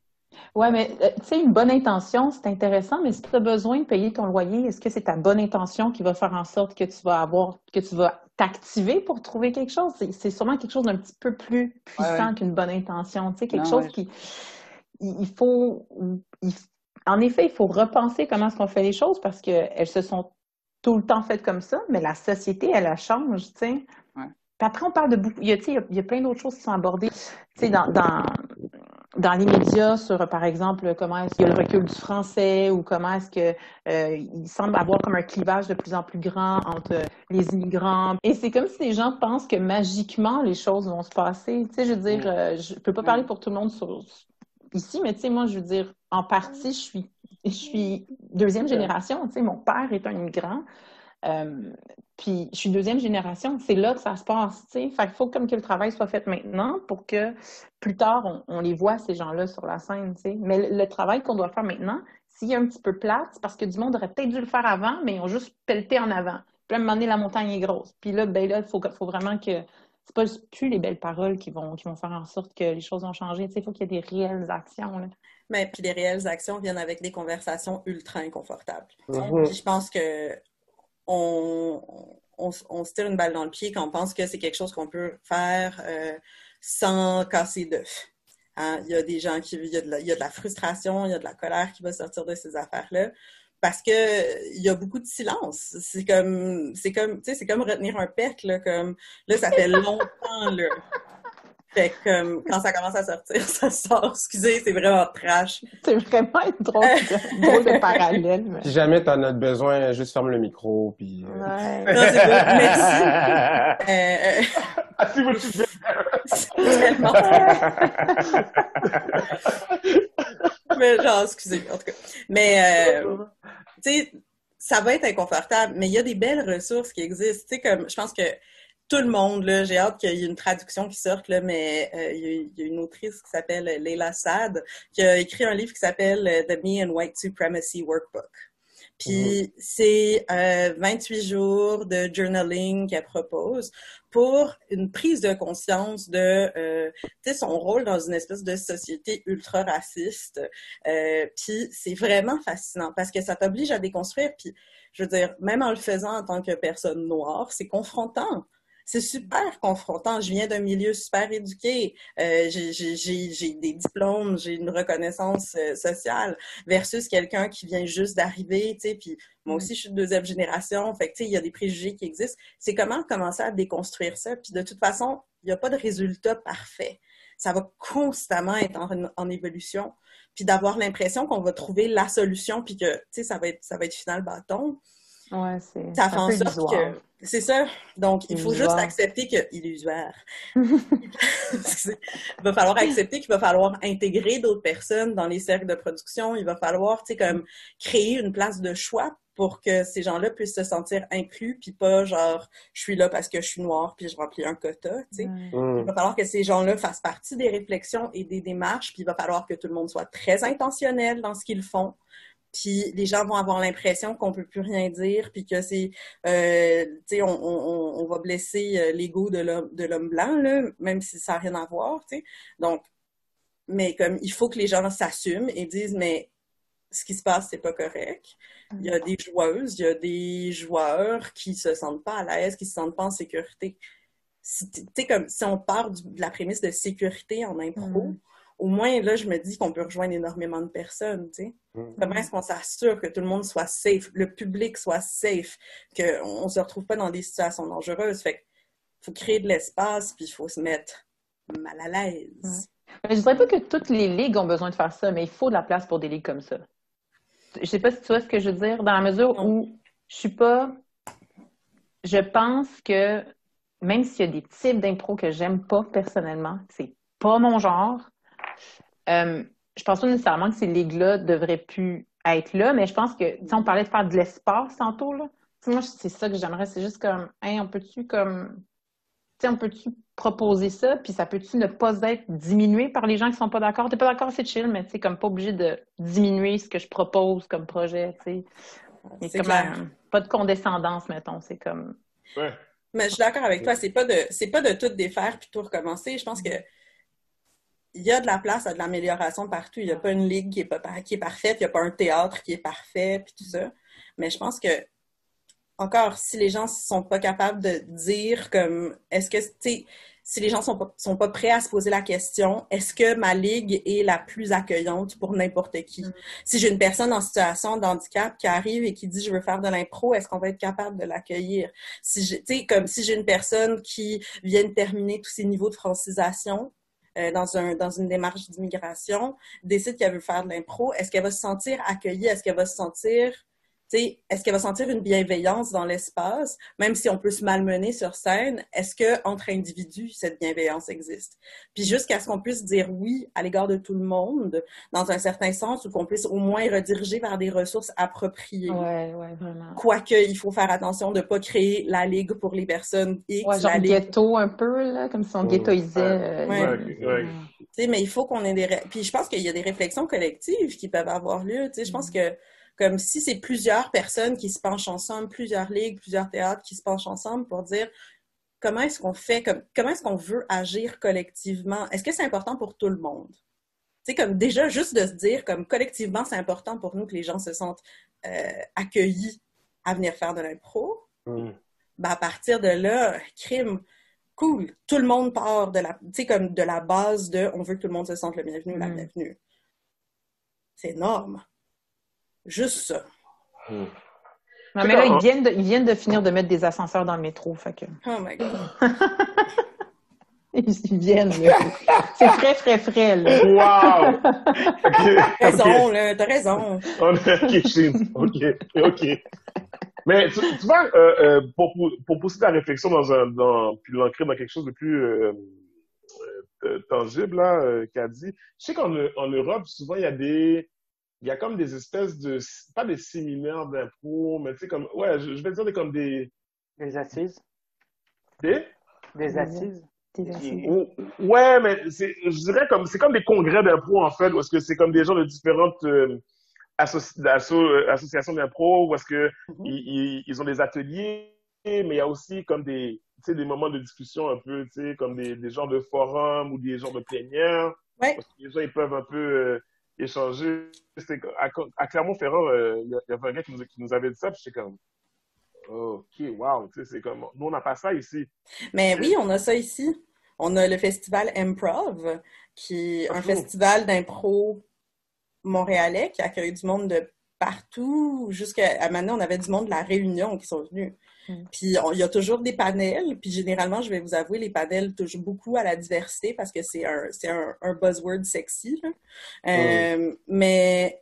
Ouais, mais tu sais, une bonne intention, c'est intéressant, mais si tu as besoin de payer ton loyer, est-ce que c'est ta bonne intention qui va faire en sorte que tu vas t'activer pour trouver quelque chose? C'est sûrement quelque chose d'un petit peu plus puissant qu'une bonne intention. Tu sais, quelque chose qui... En effet, il faut repenser comment est-ce qu'on fait les choses parce qu'elles se sont tout le temps faites comme ça, mais la société, elle change, tu sais. Ouais. Puis après, on parle de beaucoup... Il y a plein d'autres choses qui sont abordées. Tu sais, dans les médias sur, par exemple, comment est-ce qu'il y a le recul du français ou comment est-ce que il semble avoir comme un clivage de plus en plus grand entre les immigrants. Et c'est comme si les gens pensent que magiquement, les choses vont se passer. Tu sais, je veux dire, je peux pas parler pour tout le monde ici, mais tu sais, moi, je veux dire, en partie, je suis deuxième génération. Tu sais, mon père est un immigrant. Puis je suis deuxième génération, c'est là que ça se passe, tu sais. Fait qu'il faut comme que le travail soit fait maintenant pour que plus tard, on les voit, ces gens-là, sur la scène, tu sais. Mais le travail qu'on doit faire maintenant, s'il y a un petit peu plate, c'est parce que du monde aurait peut-être dû le faire avant, mais ils ont juste pelleté en avant. Puis à un moment donné, la montagne est grosse. Puis là, il faut vraiment que... C'est pas plus les belles paroles qui vont faire en sorte que les choses vont changer. Tu sais, il faut qu'il y ait des réelles actions, là. Mais puis les réelles actions viennent avec des conversations ultra inconfortables. Puis je pense que on se tire une balle dans le pied quand on pense que c'est quelque chose qu'on peut faire sans casser d'œufs. Hein? Il y a des gens il y a de la frustration, il y a de la colère qui va sortir de ces affaires-là parce que il y a beaucoup de silence. C'est comme tu sais, c'est comme retenir un pet là, comme là ça fait longtemps là. Fait que quand ça commence à sortir, ça sort. Excusez, c'est vraiment trash. C'est vraiment une drôle de parallèle. Mais... Si jamais t'en as besoin, juste ferme le micro, puis... Ouais. Non, c'est beau. Merci. Ah, si vous suivez. Tellement. Mais genre, excusez, en tout cas. Mais, tu sais, ça va être inconfortable, mais il y a des belles ressources qui existent. Tu sais, comme, je pense que tout le monde, là, j'ai hâte qu'il y ait une traduction qui sorte, là, mais il y a une autrice qui s'appelle Layla Saad qui a écrit un livre qui s'appelle The Me and White Supremacy Workbook. Puis c'est 28 jours de journaling qu'elle propose pour une prise de conscience de son rôle dans une espèce de société ultra raciste. Puis c'est vraiment fascinant parce que ça t'oblige à déconstruire. Puis je veux dire, même en le faisant en tant que personne noire, c'est confrontant. C'est super confrontant. Je viens d'un milieu super éduqué. J'ai des diplômes, j'ai une reconnaissance sociale versus quelqu'un qui vient juste d'arriver, tu sais, puis moi aussi, je suis de deuxième génération. Fait que, tu sais, il y a des préjugés qui existent. C'est comment commencer à déconstruire ça. Puis de toute façon, il n'y a pas de résultat parfait. Ça va constamment être en évolution. Puis d'avoir l'impression qu'on va trouver la solution puis que, tu sais, ça va être final bâton. Ouais, c'est ça fait en sorte illusoire. que c'est ça. Donc, il faut juste accepter que illusoire. Il va falloir accepter qu'il va falloir intégrer d'autres personnes dans les cercles de production. Il va falloir, tu sais, comme créer une place de choix pour que ces gens-là puissent se sentir inclus, puis pas genre je suis là parce que je suis noire puis je remplis un quota, tu sais. Il va falloir que ces gens-là fassent partie des réflexions et des démarches, puis il va falloir que tout le monde soit très intentionnel dans ce qu'ils font. Puis les gens vont avoir l'impression qu'on peut plus rien dire, puis que c'est, tu sais, on va blesser l'ego de l'homme blanc, là, même si ça n'a rien à voir, tu sais. Donc, mais comme il faut que les gens s'assument et disent, mais ce qui se passe, c'est pas correct. Il y a des joueuses, il y a des joueurs qui se sentent pas à l'aise, qui se sentent pas en sécurité. Tu sais, comme si on part de la prémisse de sécurité en impro, au moins, là, je me dis qu'on peut rejoindre énormément de personnes, tu sais. Comment est-ce qu'on s'assure que tout le monde soit safe, le public soit safe, qu'on se retrouve pas dans des situations dangereuses? Fait qu'il faut créer de l'espace, puis il faut se mettre mal à l'aise. Mais je dirais pas que toutes les ligues ont besoin de faire ça, mais il faut de la place pour des ligues comme ça. Je sais pas si tu vois ce que je veux dire, dans la mesure où je pense que même s'il y a des types d'impro que j'aime pas personnellement, c'est pas mon genre, je pense pas nécessairement que ces ligues-là devraient plus être là, mais je pense que, tu sais, on parlait de faire de l'espace tantôt, là. Tu sais, moi, c'est ça que j'aimerais, c'est juste comme, hey, on peut-tu proposer ça, puis ça peut-tu ne pas être diminué par les gens qui sont pas d'accord? T'es pas d'accord, c'est chill, mais tu sais, comme pas obligé de diminuer ce que je propose comme projet, tu sais. C'est clair. Pas de condescendance, mettons, c'est comme... Ouais. Mais je suis d'accord avec toi, c'est pas de tout défaire puis tout recommencer. Je pense que il y a de la place à de l'amélioration partout. Il n'y a pas une ligue qui est parfaite, il n'y a pas un théâtre qui est parfait, puis tout ça. Mais je pense que, encore, si les gens ne sont pas capables de dire comme, est-ce que, tu sais, si les gens sont pas prêts à se poser la question, est-ce que ma ligue est la plus accueillante pour n'importe qui? Si j'ai une personne en situation de handicap qui arrive et qui dit je veux faire de l'impro, est-ce qu'on va être capable de l'accueillir? Tu sais, comme si j'ai une personne qui vient de terminer tous ses niveaux de francisation, dans une démarche d'immigration, décide qu'elle veut faire de l'impro, est-ce qu'elle va se sentir accueillie? Est-ce qu'elle va se sentir, tu sais, est-ce qu'elle va sentir une bienveillance dans l'espace? Même si on peut se malmener sur scène, est-ce qu'entre individus, cette bienveillance existe? Puis jusqu'à ce qu'on puisse dire oui à l'égard de tout le monde, dans un certain sens, ou qu'on puisse au moins rediriger vers des ressources appropriées. Ouais, vraiment. Quoique, il faut faire attention de ne pas créer la ligue pour les personnes X. Ouais, genre ghetto un peu, là, comme si on ghettoisait. Tu sais, mais il faut qu'on ait Puis je pense qu'il y a des réflexions collectives qui peuvent avoir lieu. Tu sais, je pense que comme si c'est plusieurs personnes qui se penchent ensemble, plusieurs ligues, plusieurs théâtres qui se penchent ensemble pour dire comment est-ce qu'on fait, comment est-ce qu'on veut agir collectivement? Est-ce que c'est important pour tout le monde? Tu sais, comme déjà, juste de se dire, comme collectivement, c'est important pour nous que les gens se sentent accueillis à venir faire de l'impro. Ben, à partir de là, crime, cool. Tout le monde part de la base de on veut que tout le monde se sente le bienvenu, la bienvenue. C'est énorme. Juste ça. Non, mais là, ils viennent de finir de mettre des ascenseurs dans le métro, fait que... Oh my God. Ils viennent, là. C'est frais, là. Wow! T'as raison, là, t'as raison. OK. Mais tu vois, pour pousser ta réflexion puis l'ancrer dans quelque chose de plus tangible, là, qu'a dit, je sais qu'en Europe, souvent, il y a comme des espèces de, pas des séminaires d'impro, mais tu sais, comme, ouais, je vais dire comme des assises. Des assises. Ouais, mais je dirais c'est comme des congrès d'impro, en fait, où est-ce que c'est comme des gens de différentes associations d'impro, où est-ce que ils ont des ateliers, mais il y a aussi comme des moments de discussion un peu, tu sais, comme des genres de forums ou des genres de plénières. Ouais. Parce que les gens, ils peuvent un peu échanger. À Clermont-Ferrand, il y avait un gars qui nous avait dit ça, puis j'étais comme, OK, wow, tu sais, c'est comme, nous, on n'a pas ça ici. Mais oui, on a ça ici. On a le festival Improv, qui est un festival d'impro montréalais qui accueille du monde de partout. Jusqu'à maintenant, on avait du monde de La Réunion qui sont venus. Puis il y a toujours des panels, puis généralement, je vais vous avouer, les panels touchent beaucoup à la diversité parce que c'est un buzzword sexy. Mais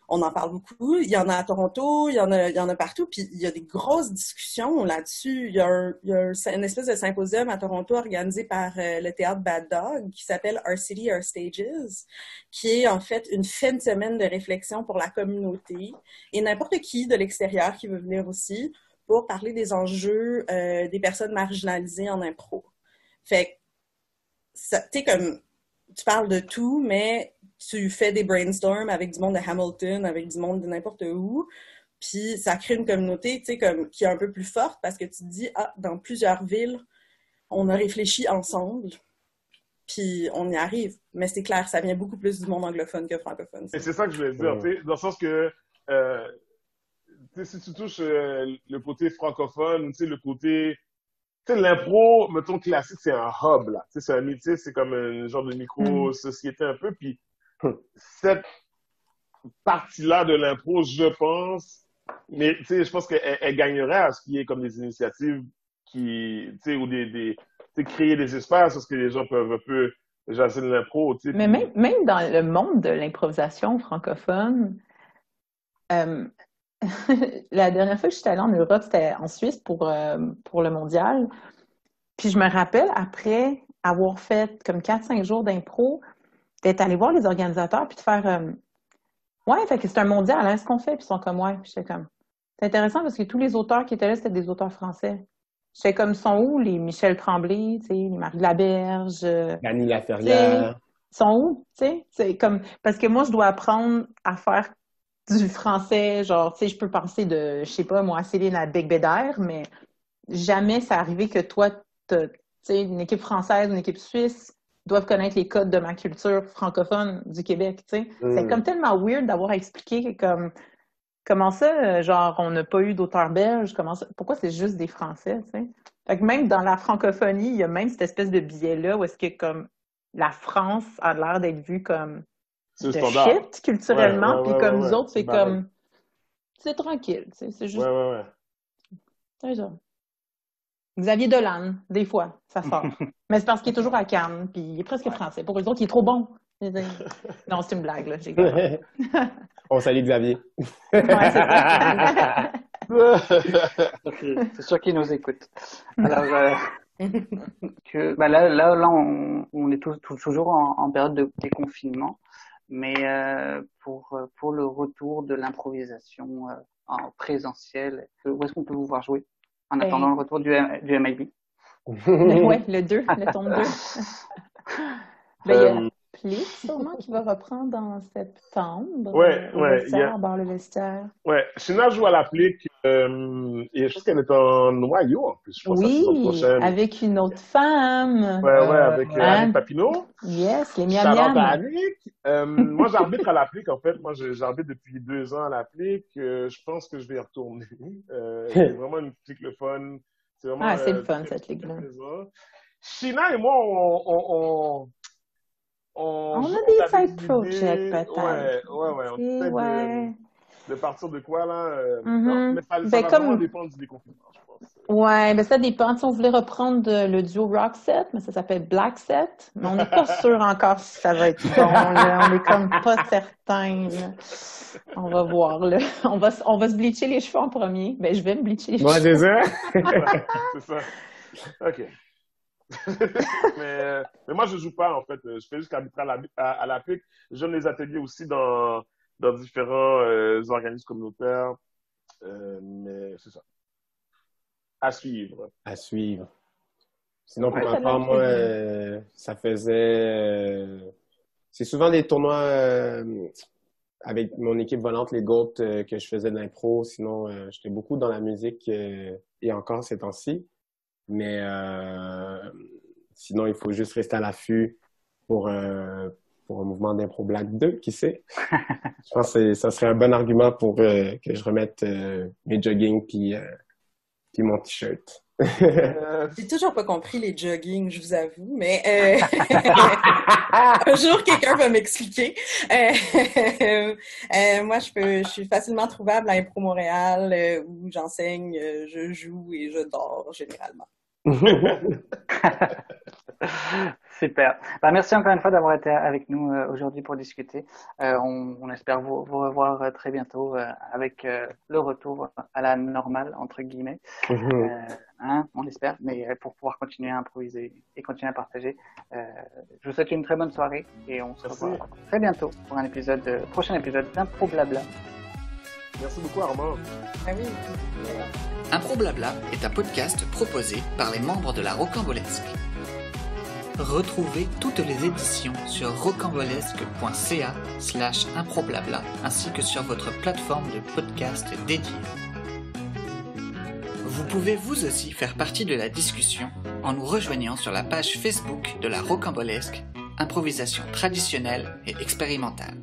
on en parle beaucoup. Il y en a à Toronto, il y en a partout, puis il y a des grosses discussions là-dessus. Il y a une espèce de symposium à Toronto organisé par le théâtre Bad Dog qui s'appelle Our City, Our Stages, qui est en fait une fin de semaine de réflexion pour la communauté et n'importe qui de l'extérieur qui veut venir aussi pour parler des enjeux des personnes marginalisées en impro. Fait que, tu sais, comme tu parles de tout, mais tu fais des brainstorms avec du monde de Hamilton, avec du monde de n'importe où, puis ça crée une communauté, tu sais, comme qui est un peu plus forte parce que tu te dis, dans plusieurs villes, on a réfléchi ensemble, puis on y arrive. Mais c'est clair, ça vient beaucoup plus du monde anglophone que francophone. Et c'est ça que je voulais dire, tu sais, dans le sens que si tu touches le côté francophone, tu sais, le côté... Tu sais, l'impro, mettons, classique, c'est un hub, là. Tu sais, c'est un métier, c'est comme un genre de micro-société un peu. Puis cette partie-là de l'impro, je pense, mais tu sais, je pense qu'elle gagnerait à ce qu'il y ait comme des initiatives qui, tu sais, ou créer des espaces parce que les gens peuvent un peu jaser de l'impro, tu sais. Mais même dans le monde de l'improvisation francophone, la dernière fois que j'étais allée en Europe, c'était en Suisse pour le mondial. Puis je me rappelle, après avoir fait comme 4-5 jours d'impro, d'être allée voir les organisateurs puis de faire ouais, fait que c'est un mondial, hein, ce qu'on fait? Puis ils sont comme ouais. Puis j'étais comme c'est intéressant parce que tous les auteurs qui étaient là, c'était des auteurs français. J'étais comme sont où les Michel Tremblay, tu sais, les Marie Laberge, Dany Laferrière. Sont où, tu sais? C'est comme parce que moi je dois apprendre à faire du français, genre, tu sais, je peux penser de, je sais pas, moi, Céline à Bec Bédère, mais jamais ça arrivé que toi, tu sais, une équipe française, une équipe suisse doivent connaître les codes de ma culture francophone du Québec, tu sais. C'est comme tellement weird d'avoir expliqué que comment ça, genre, on n'a pas eu d'auteur belge, pourquoi c'est juste des Français, tu sais. Fait que même dans la francophonie, il y a même cette espèce de biais-là où est-ce que, comme, la France a l'air d'être vue comme de shit culturellement, puis comme nous autres, c'est comme c'est tranquille, c'est juste c'est ça. J'ai Dolan, des fois, ça sort. Mais c'est parce qu'il est toujours à Cannes, puis il est presque français. Pour eux autres, il est trop bon. Non, c'est une blague, là. J'ai On salue Xavier. Ouais, c'est ça. C'est sûr qu'il nous écoute. Alors, là, on est toujours en période de déconfinement. Mais pour le retour de l'improvisation en présentiel, où est-ce qu'on peut vous voir jouer en attendant le retour du MIB? Oui, le tome 2. Il y a Plique, sûrement, qui va reprendre en septembre. Dans le vestiaire. Ouais, Shina joue à la Plique et je pense qu'elle est en noyau en plus. Je pense oui, avec une autre femme. Avec Annick Papineau. Yes, les miam. Annick. Moi, j'arbitre à la Plique, en fait. Moi, j'arbitre depuis 2 ans à la Plique. Je pense que je vais y retourner. C'est vraiment une Plique le fun. C'est vraiment, c'est le fun, cette Ligue-là. Shina et moi, on a des side projects, peut-être. On essaie de partir de quoi, là? Non, mais ça va vraiment dépendre du déconfinement, je pense. Ouais, ben ça dépend. Si on voulait reprendre le duo Rock Set, mais ça s'appelle Black Set. Mais on n'est pas sûr encore si ça va être bon. Là. On est comme pas certain. Là. On va voir. Là. On va se bleacher les cheveux en premier. Ben, je vais me bleacher les cheveux. Moi, c'est ça. C'est ça. OK. mais moi, je joue pas, en fait. Je fais juste arbitrer à la PIC. Je donne des ateliers aussi dans différents organismes communautaires. Mais c'est ça. À suivre. À suivre. Sinon, pour Ouais, ma ça part, donne moi, plaisir. ça faisait... c'est souvent des tournois avec mon équipe volante, les GOAT, que je faisais de l'impro. Sinon, j'étais beaucoup dans la musique et encore ces temps-ci. Mais sinon, il faut juste rester à l'affût pour un mouvement d'impro Black 2, qui sait. Je pense que ça serait un bon argument pour que je remette mes jogging puis mon t-shirt. J'ai toujours pas compris les jogging, je vous avoue, mais un jour quelqu'un va m'expliquer. Moi, je suis facilement trouvable à Impro Montréal où j'enseigne, je joue et je dors généralement. Super. Merci encore une fois d'avoir été avec nous aujourd'hui pour discuter. On espère vous revoir très bientôt avec le retour à la normale, entre guillemets. On l'espère, mais pour pouvoir continuer à improviser et continuer à partager. Je vous souhaite une très bonne soirée et on se revoit très bientôt pour un prochain épisode d'Impro Blabla. Merci beaucoup, Armand. Ah oui. Impro Blabla est un podcast proposé par les membres de la Rocambolesque. Retrouvez toutes les éditions sur rocambolesque.ca/improblabla ainsi que sur votre plateforme de podcast dédiée. Vous pouvez vous aussi faire partie de la discussion en nous rejoignant sur la page Facebook de la Rocambolesque, improvisation traditionnelle et expérimentale.